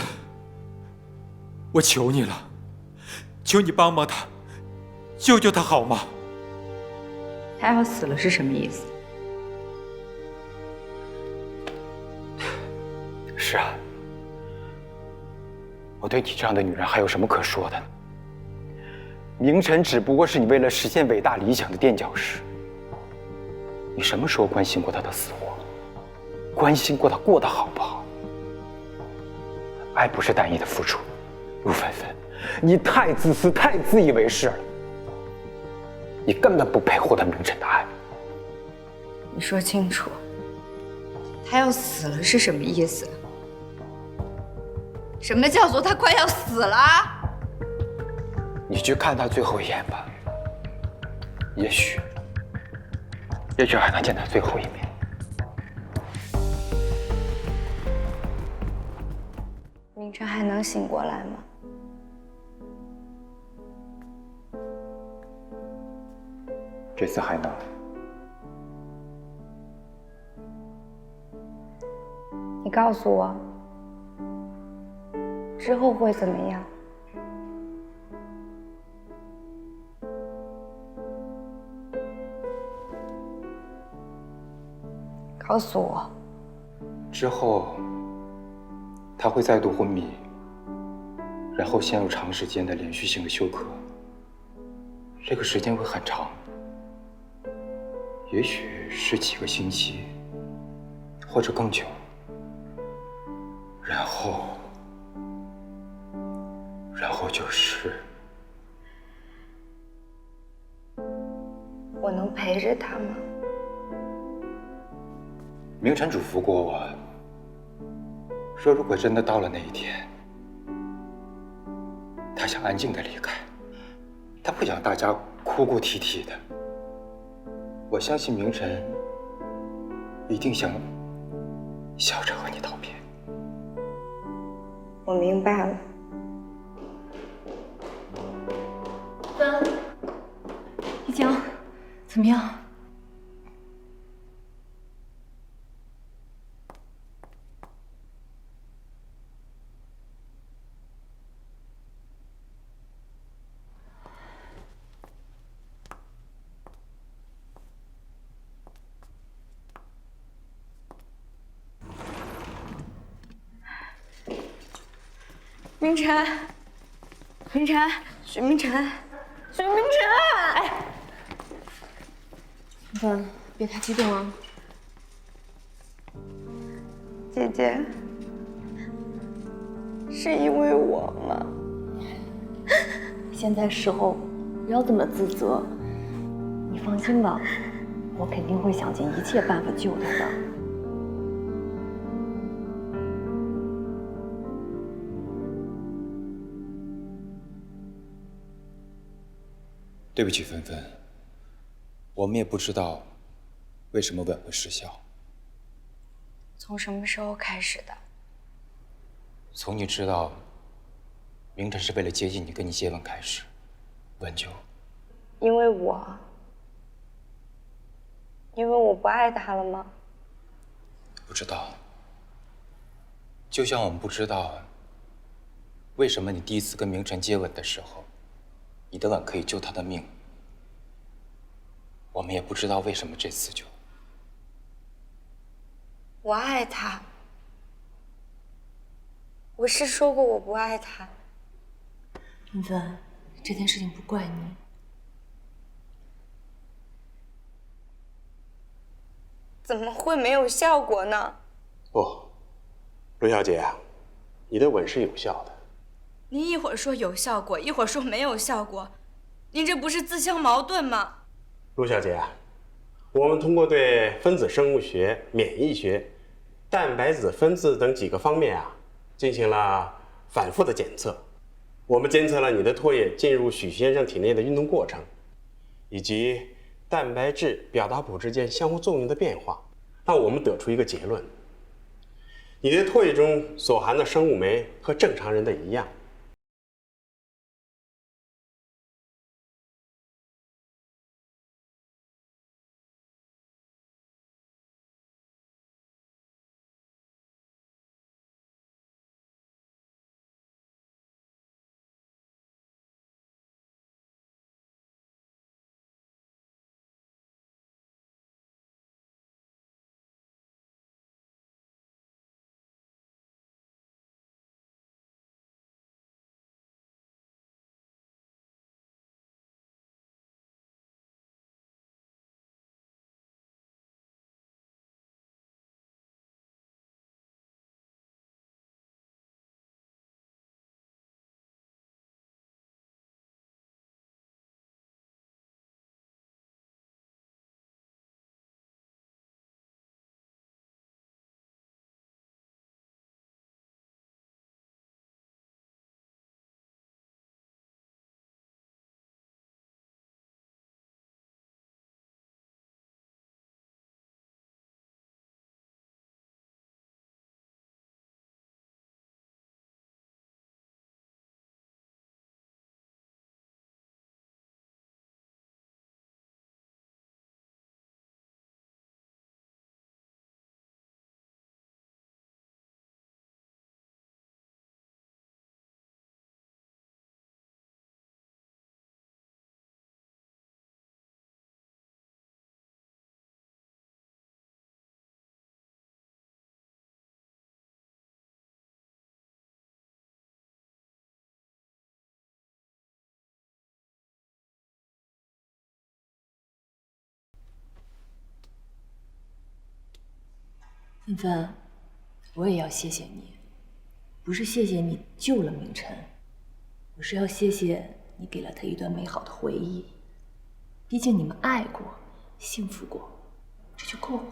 [SPEAKER 3] 我求你了，求你帮帮他，救救他好吗？
[SPEAKER 18] 他要死了是什么意思？
[SPEAKER 5] 是啊，我对你这样的女人还有什么可说的呢？明晨只不过是你为了实现伟大理想的垫脚石。你什么时候关心过他的死活？关心过他过得好不好？
[SPEAKER 3] 爱不是单一的付出。陆芬芬，你太自私，太自以为是了。你根本不配获得明晨的爱。
[SPEAKER 7] 你说清楚，他要死了是什么意思？什么叫做他快要死了？
[SPEAKER 3] 你去看他最后一眼吧，也许还能见他最后一面。
[SPEAKER 7] 明晨还能醒过来吗？
[SPEAKER 3] 这次还能。
[SPEAKER 7] 你告诉我，之后会怎么样？告诉我。
[SPEAKER 3] 之后，他会再度昏迷，然后陷入长时间的连续性的休克。这个时间会很长，也许是几个星期，或者更久。然后就是，
[SPEAKER 7] 我能陪着他吗？
[SPEAKER 3] 明晨嘱咐过我，说如果真的到了那一天，他想安静的离开，他不想大家哭哭啼啼的。我相信明晨一定想笑着和你道别。
[SPEAKER 7] 我明白了。
[SPEAKER 15] 一江，怎么样？
[SPEAKER 7] 明晨，明晨，许明晨，许明晨！哎，
[SPEAKER 11] 芬芬，别太激动啊。
[SPEAKER 7] 姐姐，是因为我吗？
[SPEAKER 11] 现在时候不要这么自责，你放心吧，我肯定会想尽一切办法救他的。
[SPEAKER 3] 对不起，芬芬，我们也不知道为什么吻会失效。
[SPEAKER 7] 从什么时候开始的？
[SPEAKER 3] 从你知道明晨是为了接近你跟你接吻开始，吻就……
[SPEAKER 7] 因为我不爱他了吗？
[SPEAKER 3] 不知道。就像我们不知道为什么你第一次跟明晨接吻的时候，你的吻可以救他的命。我们也不知道为什么这次就……
[SPEAKER 7] 我爱他。我是说过我不爱他。
[SPEAKER 11] 芬芬，这件事情不怪你。
[SPEAKER 7] 怎么会没有效果呢？
[SPEAKER 19] 不，陆小姐啊，你的吻是有效的。
[SPEAKER 1] 您一会儿说有效果，一会儿说没有效果，您这不是自相矛盾吗？
[SPEAKER 19] 陆小姐啊，我们通过对分子生物学、免疫学、蛋白质分子等几个方面啊，进行了反复的检测。我们监测了你的唾液进入许先生体内的运动过程，以及蛋白质表达谱之间相互作用的变化，让我们得出一个结论：你的唾液中所含的生物酶和正常人的一样。
[SPEAKER 20] 芬芬，我也要谢谢你，不是谢谢你救了明晨，我是要谢谢你给了他一段美好的回忆。毕竟你们爱过，幸福过，这就够了。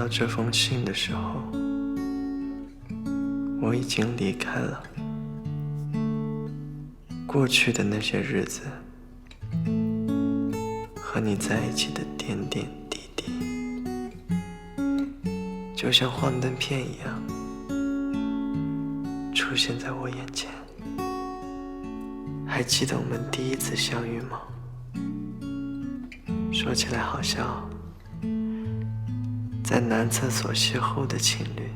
[SPEAKER 2] 到这封信的时候，我已经离开了。过去的那些日子，和你在一起的点点滴滴，就像幻灯片一样，出现在我眼前。还记得我们第一次相遇吗？说起来好笑，在男厕所邂逅的情侣。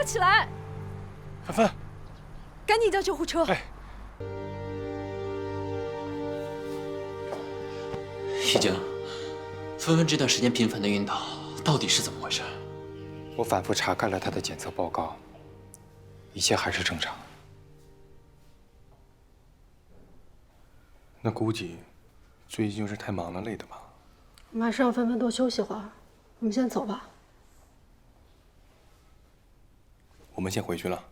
[SPEAKER 15] 起来！
[SPEAKER 13] 芬芬，
[SPEAKER 15] 赶紧叫救护车！
[SPEAKER 13] 哎，
[SPEAKER 21] 易经，芬芬这段时间频繁的晕倒，到底是怎么回事？
[SPEAKER 3] 我反复查看了她的检测报告，一切还是正常。
[SPEAKER 5] 那估计最近就是太忙了，累的吧？
[SPEAKER 11] 我们还是让芬芬多休息会儿。我们先走吧。
[SPEAKER 5] 我们先回去了。